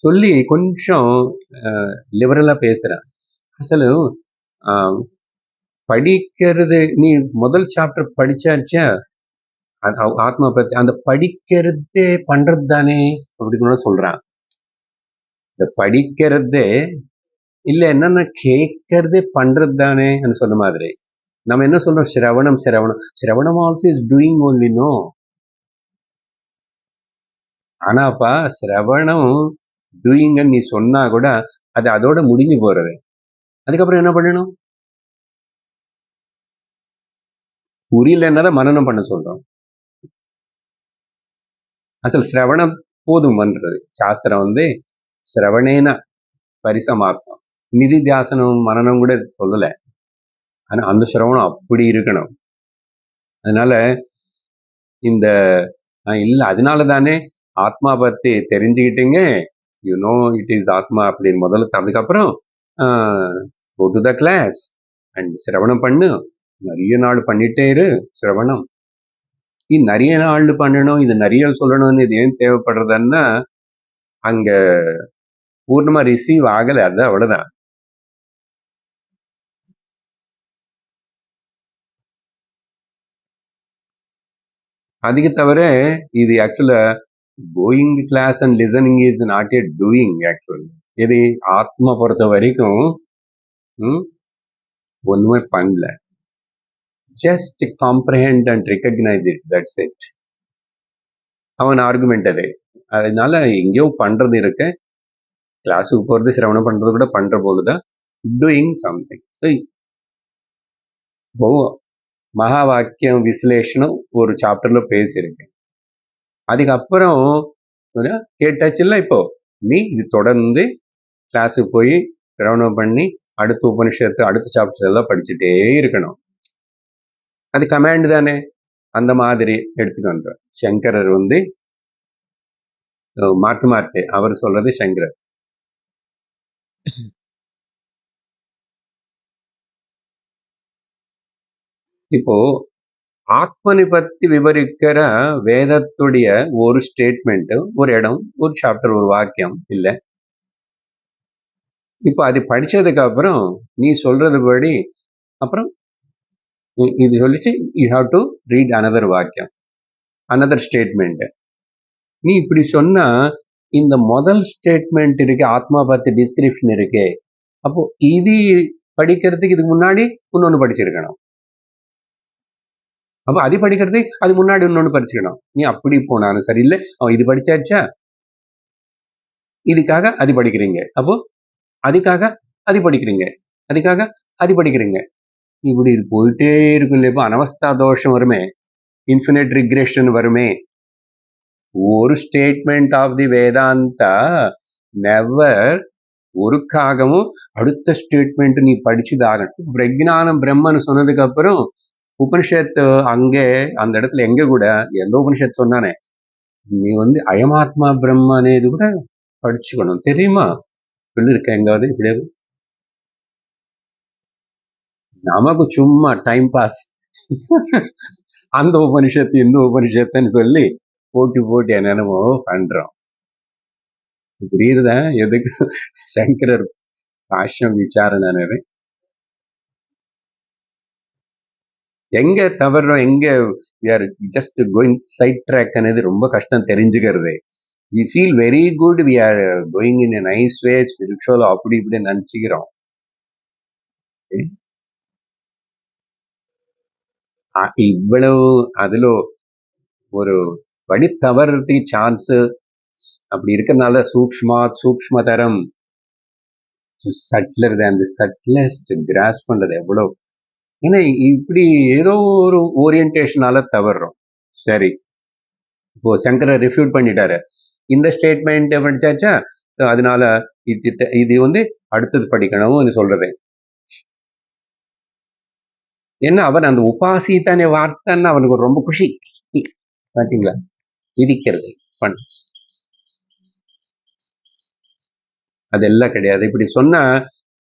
சொல்லி கொஞ்சம் லிபரலா பேசுறேன். அசలు படிக்கிறது நீ முதல் சாப்டர் படிச்சாச்சா ஆத்மா பத்தி, அந்த படிக்கிறதே பண்றது தானே அப்படின்னு சொல்றான். இந்த படிக்கிறதே இல்ல, என்னன்னா கேட்கறதே பண்றது தானே சொன்ன மாதிரி. நம்ம என்ன சொல்றோம்? சிரவணம் சிரவணம். சிரவணம் also is doing only. No. ஆனாப்பா சிரவணம் டூயிங்ன்னு நீ சொன்னா கூட அது அதோட முடிஞ்சு போறது. அதுக்கப்புறம் என்ன பண்ணணும்? புரியலன்னா தான் மனனம் பண்ண சொல்றோம். అసలు శ్రవణం పోదుమన్றது శాస్త్రం வந்து శ్రవణேன பரிசமாப்தம். நிதித்தியாசனம் மனனம் கூட சொல்லல. ஆனா அந்த சிரவணம் அப்படி இருக்கணும். அதனால இந்த இல்ல அதனால தானே ஆத்மா பத்தி தெரிஞ்சுக்கிட்டீங்க, யூ நோ இட் இஸ் ஆத்மா அப்படின்னு முதல்ல. அதுக்கப்புறம் go to the class and சிரவணம் பண்ணு. நிறைய நாள் பண்ணிட்டே இரு சிரவணம். இது நிறைய நாள் பண்ணணும், இது நிறைய சொல்லணும்னு இது ஏன் தேவைப்படுறதுன்னா அங்க பூர்ணமா ரிசீவ் ஆகல, அது அவ்வளவுதான். அதுக்கு தவிர இது ஆக்சுவலா going class and listening is not a doing. Actually இது ஆத்மா பொறுத்த வரைக்கும் ஒண்ணுமே பண்ணல. Just comprehend and recognise it, that's it. அவன் ஆர்குமெண்ட் அது. அதனால எங்கேயோ பண்றது இருக்கு. கிளாஸுக்கு போறது சிரவணம் பண்றது கூட பண்ற போதுதான் டூயிங் சம்திங். ஸோ இப்போ மகா வாக்கியம் விஸ்லேஷனம் ஒரு சாப்டர்ல பேசியிருக்கேன். அதுக்கப்புறம் கேட்டாச்சுல்ல, இப்போ நீ இது தொடர்ந்து கிளாஸுக்கு போய் சிரவணம் பண்ணி அடுத்த உபனிஷத்து அடுத்த சாப்டர்ஸ் எல்லாம் படிச்சுட்டே இருக்கணும். அது கமாண்ட் தானே. அந்த மாதிரி எடுத்துக்கொண்டு சங்கரர் வந்து மாட்டு அவர் சொல்றது சங்கரர். இப்போ ஆத்மனை பத்தி விவரிக்கிற வேதத்துடைய ஒரு ஸ்டேட்மெண்ட், ஒரு இடம், ஒரு சாப்டர், ஒரு வாக்கியம் இல்ல. இப்போ அது படிச்சதுக்கு அப்புறம் நீ சொல்றது படி அப்புறம் இது சொல்லிச்சு, you have to read another வாக்கியம், அனதர் ஸ்டேட்மெண்ட். நீ இப்படி சொன்னா இந்த முதல் ஸ்டேட்மெண்ட் இருக்கு, ஆத்மா பத்தி டிஸ்கிரிப்ஷன் இருக்கு. அப்போ இது படிக்கிறதுக்கு இதுக்கு முன்னாடி இன்னொன்னு படிச்சிருக்கணும். அப்போ அது படிக்கிறதுக்கு அது முன்னாடி இன்னொன்னு படிச்சுக்கணும். நீ அப்படி போனாலும் சரியில்லை. இது படிச்சாச்சா, இதுக்காக அது படிக்கிறீங்க, அப்போ அதுக்காக அது படிக்கிறீங்க, அதுக்காக அது படிக்கிறீங்க. இப்படி இது போயிட்டே இருக்கும் இல்லையா? இப்போ அனவஸ்தா தோஷம் வருமே, இன்ஃபினிட் ரிக்ரெஷன் வருமே. ஒரு statement of the Vedanta never ஒருக்காகவும் அடுத்த ஸ்டேட்மெண்ட் நீ படிச்சுதாகணும். பிரஜானம் பிரம்மன்னு சொன்னதுக்கு அப்புறம் உபனிஷத்து அங்கே அந்த இடத்துல எங்க கூட எந்த உபனிஷத்து சொன்னானே, நீ வந்து அயமாத்மா பிரம்ம అనేది கூட படிச்சுக்கணும், தெரியுமா? சொல்லியிருக்க எங்காவது இப்படியாவது? நமக்கு சும்மா டைம் பாஸ். அந்த உபனிஷத்து இந்த உபனிஷத்துன்னு சொல்லி போட்டி என்னென்னமோ பண்றோம். புரியுதா எதுக்கு சங்கரர் பாஷ்யம் விசாரணை? எங்க தவறுறோம், எங்க ஜஸ்ட் கோயிங் சைட் ட்ராக் అనేది ரொம்ப கஷ்டம் தெரிஞ்சுக்கிறது. we feel very good, we are going in a nice way, spiritual அப்படி இப்படி நினைச்சுக்கிறோம். இவ்வளவு அதுல ஒரு வழி தவறதுக்கு சான்ஸ் அப்படி இருக்கிறதுனால சூக்ஷ்மதரம் சட்லர் தான் அந்த சட்லஸ்ட் கிராஸ் பண்றது எவ்வளவு. ஏன்னா இப்படி ஏதோ ஒரு ஓரியன்டேஷனால தவறுறோம். சரி, இப்போ சங்கரை ரிஃப்யூட் பண்ணிட்டாரு, இந்த ஸ்டேட்மெண்ட் படிச்சாச்சா, அதனால இது வந்து அடுத்தது படிக்கணும்னு சொல்றது. ஏன்னா அவன் அந்த உபாசித்தானே வார்த்தைன்னு அவனுக்கு ரொம்ப குஷி. பாத்தீங்களா, இருக்கிறது பண்ண அதெல்லாம் கிடையாது. இப்படி சொன்னா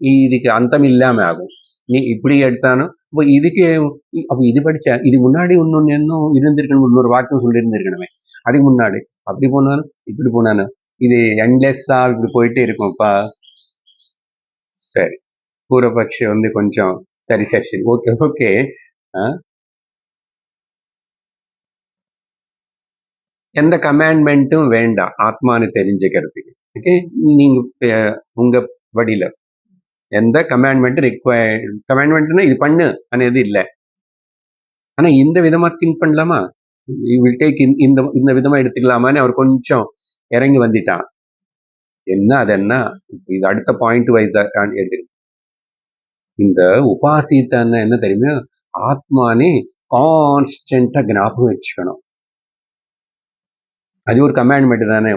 இதுக்கு அந்தம் இல்லாம ஆகும். நீ இப்படி எடுத்தாலும் இப்போ இதுக்கு அப்ப இது படிச்ச இது முன்னாடி இன்னொன்னு இன்னும் இருந்திருக்கணும், இன்னொரு வாக்கியம் சொல்லி இருந்திருக்கணுமே, அதுக்கு முன்னாடி அப்படி போனாலும் இப்படி போனாலும் இது என்லெஸ்ஸா இப்படி போயிட்டே இருக்கும்ப்பா. சரி, பூர்வபக்ஷ வந்து கொஞ்சம் சரி சரி சரி ஓகே ஓகே. எந்த கமாண்ட்மெண்ட்டும் வேண்டாம் ஆத்மானு தெரிஞ்சுக்கிறதுக்கு. ஓகே, நீங்க உங்க வழியில எந்த கமாண்ட்மெண்ட் கமாண்ட்மெண்ட்னா இது பண்ணு అనేది இல்லை. ஆனா இந்த விதமா திங்க் பண்ணலாமா, வில் டேக் இந்த இந்த விதமா எடுத்துக்கலாமான்னு அவர் கொஞ்சம் இறங்கி வந்துட்டான். என்ன அது என்ன, இது அடுத்த பாயிண்ட் வைஸ் எடு. இந்த உபாசித்தன்னா என்ன தெரியுமா, ஆத்மானே கான்ஸ்டன்டா ஞாபகம் வச்சுக்கணும். அது ஒரு கமாண்ட்மெண்ட் தானே.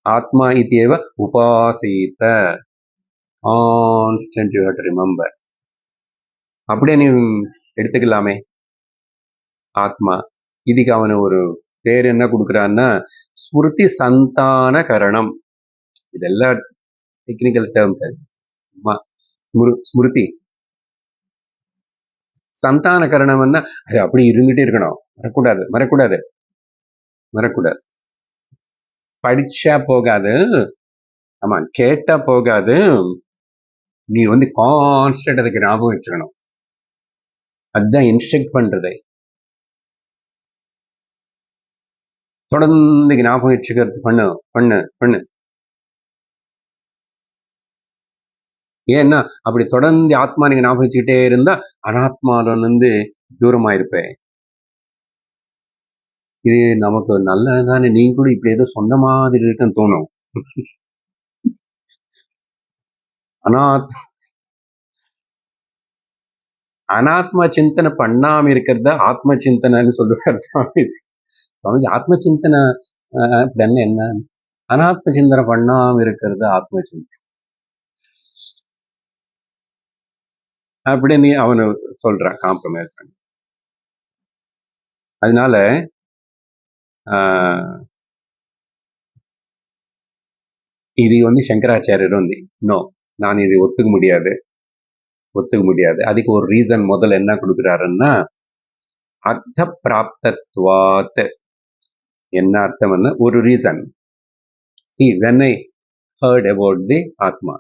ஆத்மா இத்தியேவ உபாசித்த, constant you have to remember. அப்படியே நீ எடுத்துக்கலாமே ஆத்மா. இதுக்கு அவனு ஒரு பேர் என்ன கொடுக்குறான்னா ஸ்மிருதி சந்தான கரணம். இதெல்லாம் டெக்னிக்கல் டேர்ம்ஸ். ஸ்மிருதி சந்தான கரணம்னா அது அப்படி இருந்துட்டே இருக்கணும், மறக்கூடாது மறக்கூடாது மறக்கூடாது. படிச்சா போகாது, ஆமா கேட்டா போகாது, நீ வந்து கான்ஸ்டன்ட் அதுக்கு ஞாபகம் வச்சுக்கணும். அதுதான் இன்ஸ்ட்ரக்ட் பண்றது. தொடர்ந்து ஞாபகம் வச்சுக்கிறது பண்ணு பண்ணு பண்ணு. ஏன்னா அப்படி தொடர்ந்து ஆத்மா நீங்க ஞாபகம் வச்சுக்கிட்டே இருந்தா அனாத்மாவில இருந்து தூரமா இருப்பேன். இது நமக்கு நல்லதுதானே, நீங்க கூட இப்படி ஏதோ சொன்ன மாதிரி இருக்குன்னு தோணும். அனாத்மா சிந்தனை பண்ணாம இருக்கிறத ஆத்ம சிந்தனைன்னு சொல்லுவார் சுவாமிஜி. சுவாமிஜி ஆத்ம சிந்தனை அப்படின்னு என்ன, அனாத்ம சிந்தனை பண்ணாம இருக்கிறது ஆத்ம சிந்தனை அப்படின்னு அவனு சொல்றான், காம்ப்ரமைஸ் பண்ணி. அதனால இது வந்து சங்கராச்சாரியர் வந்து நோ, நான் இது ஒத்துக்க முடியாது. அதுக்கு ஒரு ரீசன் முதல்ல என்ன கொடுக்குறாருன்னா, அர்த்த பிராப்தத்வாத். என்ன அர்த்தம்னு ஒரு reason. See, when I heard about the Atma,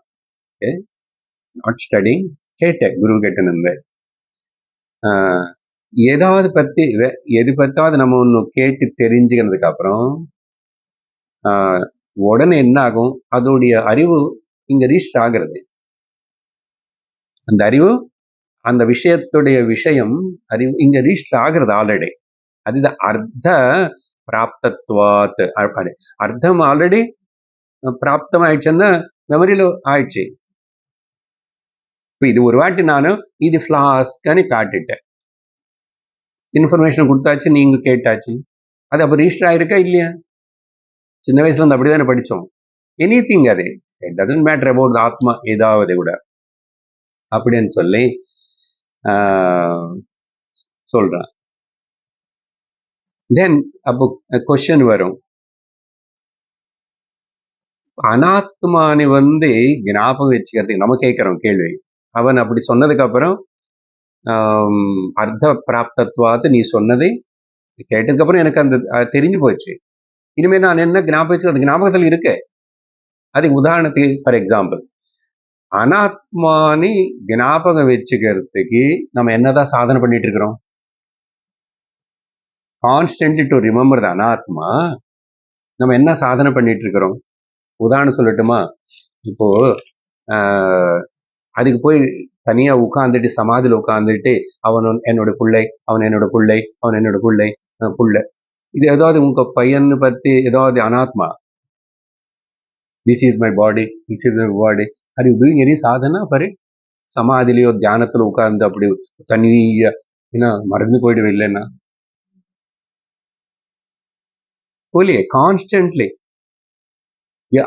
okay, not studying, கேட்டேன், குரு கிட்ட இருந்து. ஏதாவது பத்தி எது பத்தாவது நம்ம ஒன்று கேட்டு தெரிஞ்சுக்கிறதுக்கு அப்புறம் உடனே என்ன ஆகும், அதோடைய அறிவு இங்க ரீச் ஆகிறது. அந்த அறிவு, அந்த விஷயத்துடைய விஷயம் அறிவு இங்க ரீச் ஆகிறது ஆல்ரெடி. அதுதான் அர்த்த பிராப்தத்வாத். அர்த்தம் ஆல்ரெடி பிராப்தம் ஆயிடுச்சுன்னா மெமரியில ஆயிடுச்சு. இப்போ இது ஒரு வாட்டி நானும் இது ஃபிளாஸ்கன்னு காட்டிட்டேன், இன்ஃபர்மேஷன் கொடுத்தாச்சு, நீங்க கேட்டாச்சு, அது அப்போ ரிஜிஸ்டர் ஆயிருக்கா இல்லையா? சின்ன வயசுல இருந்து அப்படிதானே படித்தோம். எனி திங் அது, இட் டசன்ட் மேட்டர் அபவுட் ஆத்மா ஏதாவது கூட அப்படின்னு சொல்லி சொல்றேன். தென் அப்போ கொஸ்டின் வரும், அனாத்மானி வந்து ஞாபகம் வச்சுக்கிறதுக்கு நம்ம கேட்கிறோம் கேள்வி. அவன் அப்படி சொன்னதுக்கு அப்புறம் அர்த்த பிராப்தத்வாத்து நீ சொன்னதை கேட்டதுக்கு அப்புறம் எனக்கு அந்த தெரிஞ்சு போச்சு. இனிமே நான் என்ன ஞாபகம் வச்சுக்கிறது, ஞாபகத்தில் இருக்கு. அதுக்கு உதாரணத்துக்கு ஃபார் எக்ஸாம்பிள், அனாத்மானி ஞாபகம் வச்சுக்கிறதுக்கு நம்ம என்னதான் சாதனை பண்ணிட்டு இருக்கிறோம்? கான்ஸ்டன்ட்லி டு ரிமெம்பர் த அனாத்மா நம்ம என்ன சாதனை பண்ணிட்டு இருக்கிறோம்? உதாரணம் சொல்லட்டுமா? இப்போ அதுக்கு போய் தனியா உட்காந்துட்டு சமாதியில் உட்காந்துட்டு அவன் என்னோட பிள்ளை, அவன் என்னோட பிள்ளை, அவன் என்னோட பிள்ளை புள்ள, இது ஏதாவது உங்க பையனை பத்தி ஏதாவது அனாத்மா, this is my body, this is my body, அது டூயிங் எனி சாதனா பாரு? சமாதிலையோ தியானத்துல உட்கார்ந்து அப்படி தனியா ஏன்னா மறந்து போயிடுவே இல்லைன்னா போலியே கான்ஸ்டன்ட்லி.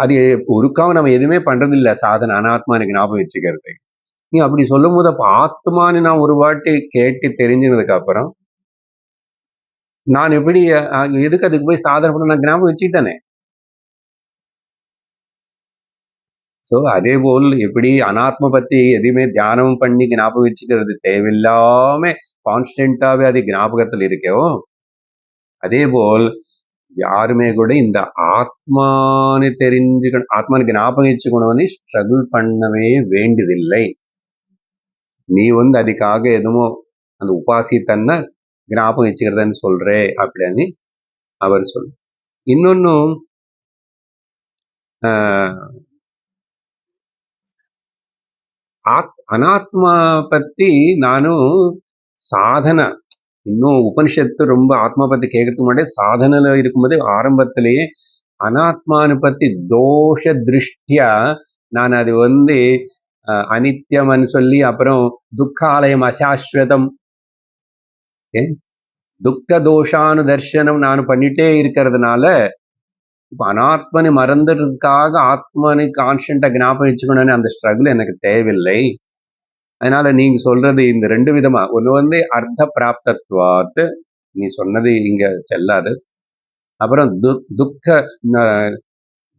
அது ஒருக்காவும் நம்ம எதுவுமே பண்றது இல்லை சாதனை அனாத்மா எனக்கு ஞாபகம் வச்சுக்கிறது. நீ அப்படி சொல்லும் போது அப்ப ஆத்மான்னு நான் ஒரு வாட்டி கேட்டு தெரிஞ்சதுக்கு அப்புறம் நான் எப்படி எதுக்கு அதுக்கு போய் சாதனை பண்ண, நான் ஞாபகம் வச்சுக்கிட்டானே. ஸோ அதே போல் எப்படி அனாத்ம பத்தி எதுவுமே தியானம் பண்ணி ஞாபகம் வச்சுக்கிறது தேவையில்லாம கான்ஸ்டன்டாவே அது ஞாபகத்தில் இருக்கோ, அதே போல் யாருமே கூட இந்த ஆத்மானு தெரிஞ்சுக்கணும், ஆத்மானுக்கு ஞாபகம் வச்சுக்கணும்னு ஸ்ட்ரகிள் பண்ணவே வேண்டியதில்லை. நீ வந்து அதுக்காக எதுவும் அந்த உபாசித்தன்ன ஞாபகம் வச்சுக்கிறதுன்னு சொல்றே அப்படின்னு அவர் சொல். இன்னொன்னும் அனாத்மா பத்தி நானும் சாதனை இன்னும் உபனிஷத்து ரொம்ப ஆத்மா பத்தி கேட்கறதுக்கு முன்னாடி சாதனையில இருக்கும்போது ஆரம்பத்திலேயே அனாத்மானு பத்தி தோஷ திருஷ்டியா நான் அது அனித்யம்னு சொல்லி அப்புறம் துக்காலயம் அசாஸ்வதம் துக்க தோஷானு தர்சனம் நான் பண்ணிட்டே இருக்கிறதுனால இப்ப அனாத்மனை மறந்துறதுக்காக ஆத்மனை கான்ஸ்டன்டா ஞாபகம் வச்சுக்கணும்னு அந்த ஸ்ட்ரகிள் எனக்கு தேவையில்லை. அதனால நீங்க சொல்றது இந்த ரெண்டு விதமா, ஒண்ணு அர்த்த பிராப்தத்வாத், நீ சொன்னது இங்க செல்லாது. அப்புறம் துக்க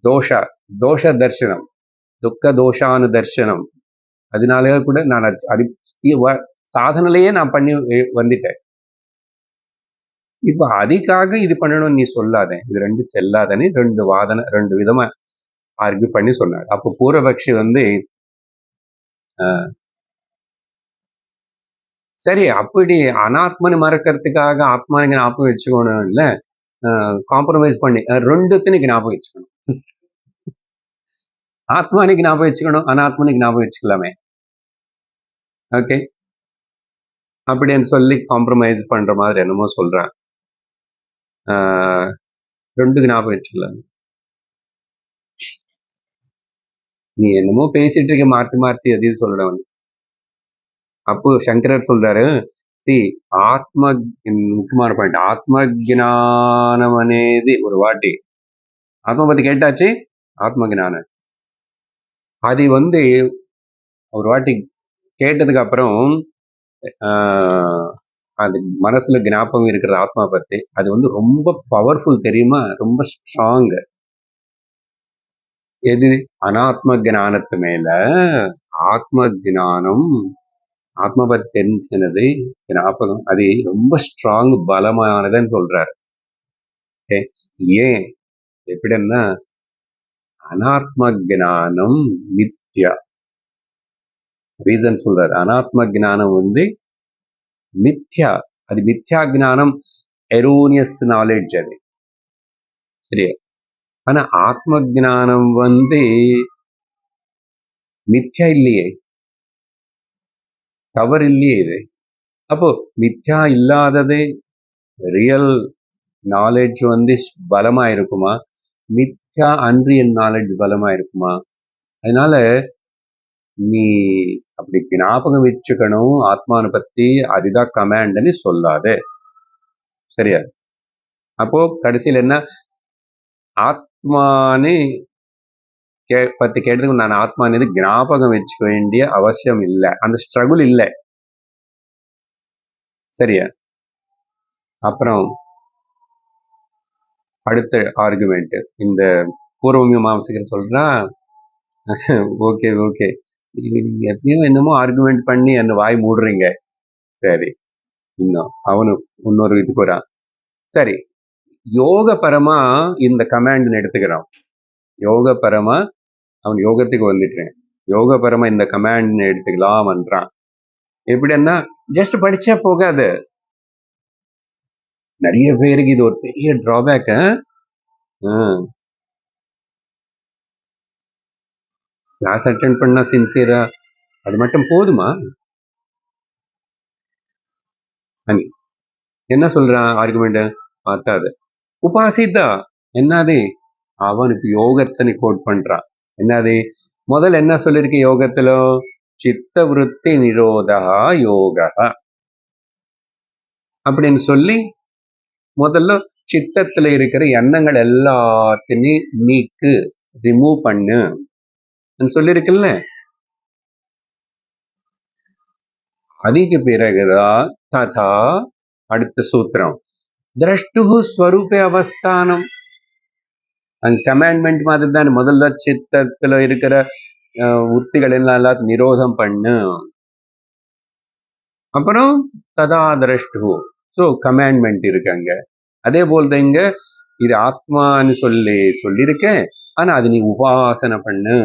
தோஷ தர்சனம், துக்க தோஷானு தர்சனம், அதனாலே கூட நான் அது சாதனையிலேயே நான் பண்ணி வந்துட்டேன். இப்ப அதுக்காக இது பண்ணணும்னு நீ சொல்லாத, இது ரெண்டு செல்லாதன்னு ரெண்டு விதமா ஆர்கியூ பண்ணி சொன்னார். அப்போ பூர்வபக்ஷி சரி அப்படி அனாத்மனை மறக்கிறதுக்காக ஆத்மானை ஞாபகம் வச்சுக்கணும் இல்ல, காம்ப்ரமைஸ் பண்ணி ரெண்டுத்தையும் ஞாபகம் வச்சுக்கணும். ஆத்மானிக்கு ஞாபகம் வச்சுக்கணும், அனாத்மனிக்கு ஞாபகம் வச்சுக்கலாமே. ஓகே, அப்படின்னு சொல்லி காம்ப்ரமைஸ் பண்ற மாதிரி என்னமோ சொல்றேன். ரெண்டுக்கு ஞாபகம் வச்சுக்கலாம். நீ என்னமோ பேசிட்டு இருக்க மாத்தி எதையும் சொல்லணும். அப்போ சங்கரர் சொல்றாரு, சி ఆత్మ ముఖ్యమైన పాయింట్, ఆత్మజ్ఞానం అనేది ஒரு வாட்டி ஆத்மா பத்தி கேட்டாச்சு. ஆத்ம ஞானம் அது ஒரு வாட்டி கேட்டதுக்கு அப்புறம் அது மனசுல ஞாபகம் இருக்கிற ஆத்மா பத்தி அது ரொம்ப பவர்ஃபுல் தெரியுமா, ரொம்ப ஸ்ட்ராங். எது? அனாத்ம ஞானத்து மேல ஆத்ம ஞானம், ஆத்மா பத்தி தெரிஞ்சுக்கிறது ஞாபகம் அது ரொம்ப ஸ்ட்ராங், பலமானதுன்னு சொல்றாரு. ஏன் எப்படின்னா அனாத்ம ஞானம் மித்யா. ரீசன் சொல்றாரு, அனாத்ம ஞானம் மித்யா, அது மித்யா ஞானம், எரோனியஸ் நாலேஜ் அது, சரியா? ஆனா ஆத்ம ஞானம் மித்யா இல்லையே, தவறு இல்லையே இது. அப்போ மித்யா இல்லாதது ரியல் நாலேஜ் பலமா இருக்குமா, மித்யா அன்ரியல் நாலேஜ் பலமா இருக்குமா? அதனால நீ அப்படி ஞாபகம் வச்சுக்கணும் ஆத்மானை பத்தி, அதுதான் கமாண்ட்னு சொல்லாது, சரியா? அப்போ கடைசியில் என்ன, ஆத்மானு பத்தி கேட்டதுக்கு நான் ஆத்மானது ஞாபகம் வச்சுக்க வேண்டிய அவசியம் இல்லை, அந்த ஸ்ட்ரகுள் இல்லை, சரியா? அப்புறம் அடுத்த ஆர்குமெண்ட் இந்த பூர்வ மீமாம்சகர் சொல்றான், ஓகே ஓகே எப்படியும் என்னமோ ஆர்குமெண்ட் பண்ணி என்ன வாய் மூடுறீங்க, சரி இன்னும் அவனு இன்னொரு இதுக்கு வரான். சரி, யோக பரமா இந்த கமாண்ட் எடுத்துக்கிறான், யோக பரமா அவன் யோகத்துக்கு வந்துட்டேன், யோக பரமா இந்த கமாண்ட் எடுத்துக்கலாம்ன்றான். எப்படின்னா ஜஸ்ட் படிச்சா போகாது, நிறைய பேருக்கு இது ஒரு பெரிய டிராபேக். கிளாஸ் அட்டென்ட் பண்ணா சின்சியரா அது மட்டும் போதுமா? என்ன சொல்றான் ஆர்குமெண்ட் பார்த்தாது. உபாசித்தா என்னது, அவனுக்கு யோகத்தை கோட் பண்றான். என்னது முதல்ல என்ன சொல்லிருக்கு யோகத்துல, சித்த விருத்தி நிரோதா யோக அப்படின்னு சொல்லி முதல்ல சித்தத்துல இருக்கிற எண்ணங்கள் எல்லாத்தையும் நீக்கு, ரிமூவ் பண்ணு சொல்லிருக்குல்ல. அதுக்கு பிறகுதான் ததா அடுத்த சூத்திரம், திரஷ்டு ஸ்வரூப அவஸ்தானம். அந்த கமாண்ட்மெண்ட் மாதிரி தான், முதல்ல சித்தத்துல இருக்கிற உத்திகள் எல்லாத்தையும் நிரோதம் பண்ணு, அப்புறம் ததா திரஷ்டு. ஸோ கமாண்ட்மெண்ட் இருக்காங்க. அதே போல்தான் இங்க இது ஆத்மான்னு சொல்லியிருக்கேன், ஆனா அது நீ உபாசனை பண்ணு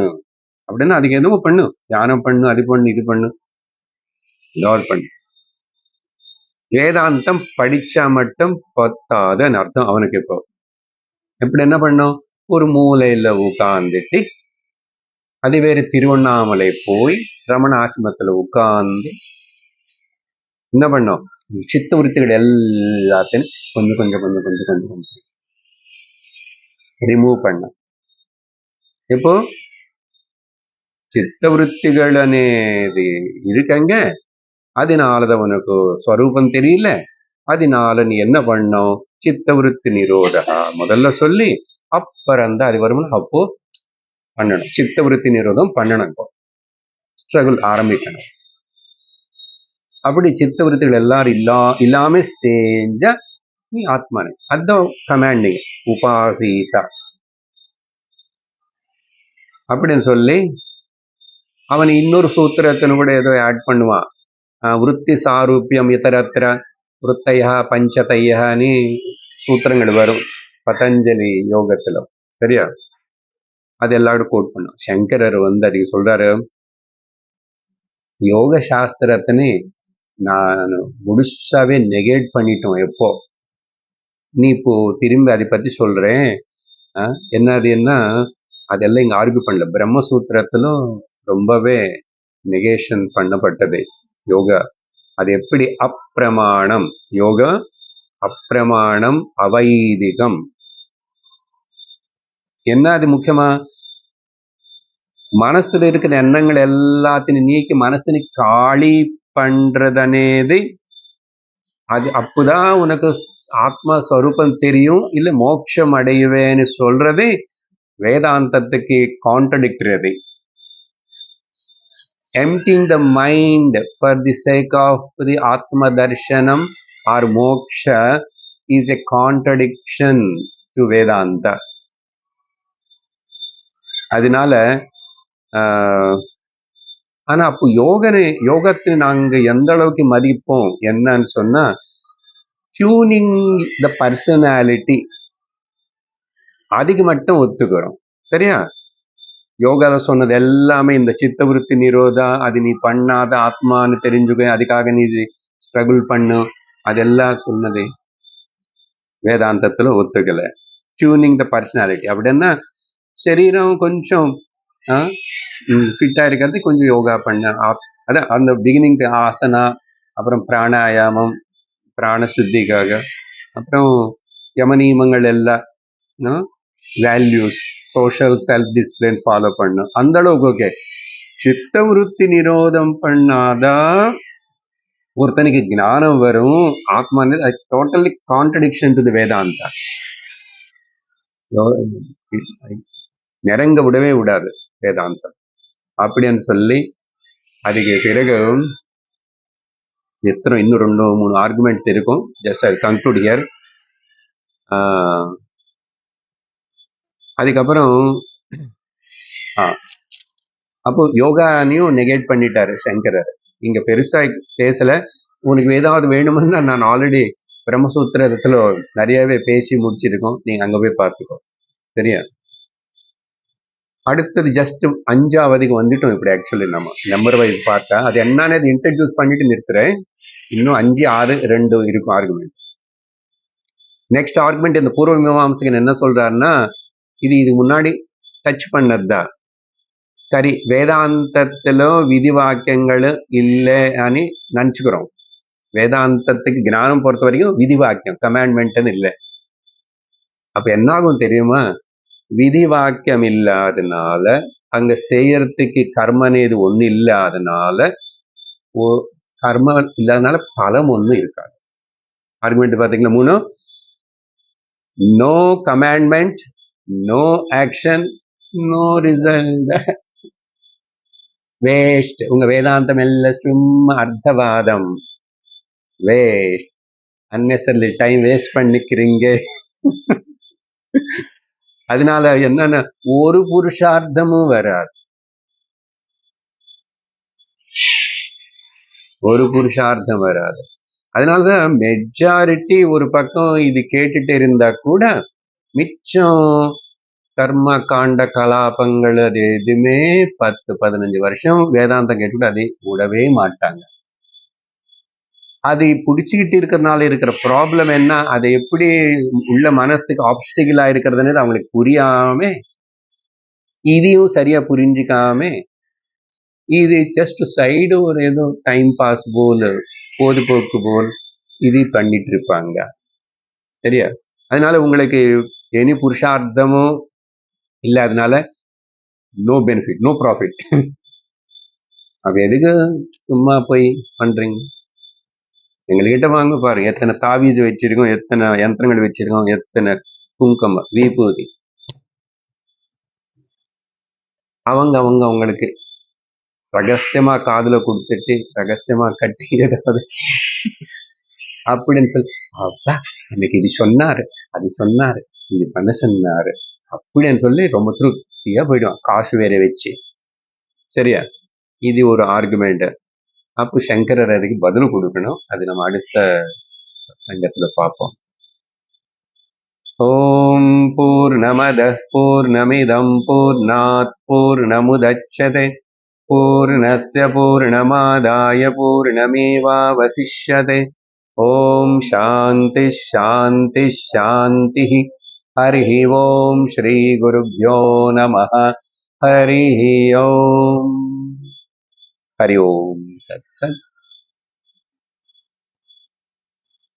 அப்படின்னா அதுக்கு எதுவும் பண்ணு, தியானம் பண்ணு, அது பண்ணு, இது பண்ணு, பண்ணு. வேதாந்தம் படிச்சா மட்டும் பத்தாதுன்னு அர்த்தம் அவனுக்கு. இப்போ எப்படி என்ன பண்ணும், ஒரு மூலையில உட்கார்ந்துட்டு, அது வேறு திருவண்ணாமலை போய் ரமண ஆசிரமத்துல உட்கார்ந்து என்ன பண்ணோம்? சித்த விருத்திகள் எல்லாத்தையும் கொஞ்சம் கொஞ்சம் கொஞ்சம் கொஞ்சம் கொஞ்சம் கொஞ்சம் ரிமூவ் பண்ண. இப்போ చిత్త వృత్తిகள் అనేది இருக்கங்க. அதனாலதான் உனக்கு ஸ்வரூபம் தெரியல. அதனால நீ என்ன பண்ணும்? சித்த விருத்தி நிரோதா முதல்ல சொல்லி அப்புறம் தான் அது வரும். அப்போ பண்ணணும், சித்த விருத்தி நிரோதம் பண்ணணும். இப்போ ஸ்ட்ரகிள் ஆரம்பிக்கணும். அப்படி சித்த விருத்திகள் எல்லாரும் இல்லாம செஞ்ச நீ ஆத்மானே. அதான் கமாண்டிங் உபாசீதா அப்படின்னு சொல்லி அவன் இன்னொரு சூத்திரத்தினு கூட ஏதோ ஆட் பண்ணுவான். விருத்தி சாரூபியம் இதரத்திர விருத்தையா பஞ்சதையான்னு சூத்திரங்கள் வரும் பதஞ்சலி யோகத்துல. சரியா? அது எல்லாரும் கோட் பண்ணும். சங்கரர் அதுக்கு சொல்றாரு, யோக சாஸ்திரத்தினே நான் முழுசாவே நெகேட் பண்ணிட்டோம். எப்போ நீ இப்போ திரும்பி அதை பத்தி சொல்றேன். என்னதுன்னா அதெல்லாம் இங்க ஆர்கியூ பண்ணல. பிரம்மசூத்திரத்திலும் ரொம்பவே நெகேஷன் பண்ணப்பட்டது யோகா. அது எப்படி அப்பிரமாணம் யோகா, அப்பிரமாணம் அவைதிகம். என்ன அது முக்கியமா மனசுல இருக்கிற எண்ணங்கள் எல்லாத்தையும் நீக்கி மனசுని காலி பண்றதனேது. அது அப்பதான் உனக்கு ஆத்மா ஸ்வரூபம் தெரியும், இல்ல மோட்சம் அடைவேன்னு சொல்றது வேதாந்தத்துக்கு contradictory. Emptying the mind for the sake of the Atma Darshanam or Moksha is a contradiction to Vedanta. அதனால ஆனா அப்போ யோகத்தை நாங்க எந்த அளவுக்கு மதிப்போம் என்னன்னு சொன்னா, டியூனிங் த பர்சனாலிட்டி அதுக்கு மட்டும் ஒத்துக்கிறோம். சரியா? யோகால சொன்னது எல்லாமே இந்த சித்தவிருத்தி நிரோதா, அது நீ பண்ணாத ஆத்மான்னு தெரிஞ்சுக்க, அதுக்காக நீ ஸ்ட்ரகிள் பண்ணு, அதெல்லாம் சொன்னது வேதாந்தத்துல ஒத்துக்கல. டியூனிங் த பர்சனாலிட்டி அப்படின்னா சரீரம் கொஞ்சம் ஃபிட்டா இருக்கிறது கொஞ்சம் யோகா பண்ண, அதான் அந்த பிகினிங் ஆசனா, அப்புறம் பிராணாயாமம் பிராண சுத்திக்காக, அப்புறம் யமனியமங்கள் எல்லாம் values social self disciplines follow பண்ணும். அந்த அளவுக்கு ஓகே. சித்த விருத்தி நிரோதம் பண்ணாதான் ஒருத்தனுக்கு ஞானம் வரும். ஆத்மா totally contradiction to the Vedanta. நெருங்க விடவே விடாது வேதாந்தம் அப்படின்னு சொல்லி, அதுக்கு பிறகு எத்தனை இன்னும் 2-3 ஆர்குமெண்ட்ஸ் இருக்கும். Just I conclude here. அதுக்கப்புறம் அப்போ யோகானையும் நெகேட் பண்ணிட்டாரு சங்கரர். இங்க பெருசா பேசல. உனக்கு ஏதாவது வேணும்னா நான் ஆல்ரெடி பிரம்மசூத்திரத்துல நிறையவே பேசி முடிச்சிருக்கோம், நீங்க அங்க போய் பார்த்துக்கோ. சரியா? அடுத்தது ஜஸ்ட் 5ஆவதுக்கு வந்துட்டோம். இப்படி ஆக்சுவலி நம்ம நம்பர் வைஸ் பார்த்தா அது என்னன்னு இன்ட்ரடியூஸ் பண்ணிட்டு நிறுத்துறேன். இன்னும் 5, 6, 2 இருக்கும் ஆர்குமெண்ட். நெக்ஸ்ட் ஆர்குமெண்ட் இந்த பூர்வ மீமாம்சகன் என்ன சொல்றாருன்னா, இது முன்னாடி டச் பண்ணதுதான். சரி, வேதாந்தத்திலோ விதி வாக்கியங்கள் இல்லைன்னு நினச்சிக்கிறோம். வேதாந்தத்துக்கு ஞானம் பொறுத்த வரைக்கும் விதி வாக்கியம் கமாண்ட்மெண்ட்னு இல்லை. அப்ப என்ன ஆகும் தெரியுமா? விதி வாக்கியம் இல்லாதனால அங்க செய்யறதுக்கு கர்மனேது ஒண்ணு இல்லாதனால, கர்ம இல்லாதனால பலம் ஒன்றும் இருக்காது. ஆர்குமெண்ட் பாத்தீங்களா? 3, no commandment, no action, no result, waste. உங்க வேதாந்தம் எல்லாம் சும்மா அர்த்தவாதம், வேஸ்ட். அன்னெசரி டைம் வேஸ்ட் பண்ணிக்கிறீங்க. அதனால என்னன்னா ஒரு புருஷார்த்தமும் வராது. ஒரு புருஷார்த்தம் வராது. அதனாலதான் மெஜாரிட்டி ஒரு பக்கம் இது கேட்டுட்டு இருந்தா கூட மிச்சம் கர்ம காண்ட கலாபங்கள் அது எதுவுமே 10-15 வருஷம் வேதாந்தம் கேட்டுட்டு அதை விடவே மாட்டாங்க. அது பிடிச்சிக்கிட்டு இருக்கிறதுனால இருக்கிற ப்ராப்ளம் என்ன, அதை எப்படி உள்ள மனசுக்கு ஆப்ஸ்டிகிளா இருக்கிறதுன்னு அவங்களுக்கு புரியாம, இதையும் சரியா புரிஞ்சிக்காம, இது ஜஸ்ட் சைடு ஒரு ஏதோ டைம் பாஸ் போல பொழுதுபோக்கு போல் இது பண்ணிட்டு இருப்பாங்க. சரியா? அதனால உங்களுக்கு எனி புருஷார்த்தமும் இல்லாதனால நோ பெனிஃபிட், நோ ப்ராஃபிட். அப்ப எதுக்கு சும்மா போய் பண்றீங்க? எங்ககிட்ட வாங்க பாருங்க, எத்தனை தாவீது வச்சிருக்கோம், எத்தனை யந்திரங்கள் வச்சிருக்கோம், எத்தனை குங்குமம், விபூதி. அவங்க அவங்களுக்கு ரகசியமா காதுல கொடுத்துட்டு ரகசியமா கட்டி ஏதாவது அப்படின்னு சொல்லி, அப்பா இன்னைக்கு இது சொன்னாரு, அது சொன்னாரு, இது பண்ண சொன்னாரு அப்படின்னு சொல்லி ரொம்ப திருப்தியா போயிடுவான், காசு வேற வச்சு. சரியா? இது ஒரு ஆர்குமெண்ட். அப்போ சங்கரர் அதுக்கு பதில் கொடுக்கணும். அது நம்ம அடுத்த சங்கத்துல பார்ப்போம். ஓம் பூர்ணமதః பூர்ணமிதம் பூர்ணாத் பூர்ணமுதச்யதே பூர்ணஸ்ய பூர்ணமாதாய பூர்ணமேவாவசிஷ்யதே. ஓம் சாந்தி சாந்தி சாந்தி. ஹரி ஓம் ஸ்ரீ குருப்யோ நமः. ஹரி ஓம். ஹரி ஓம் தத்சத்.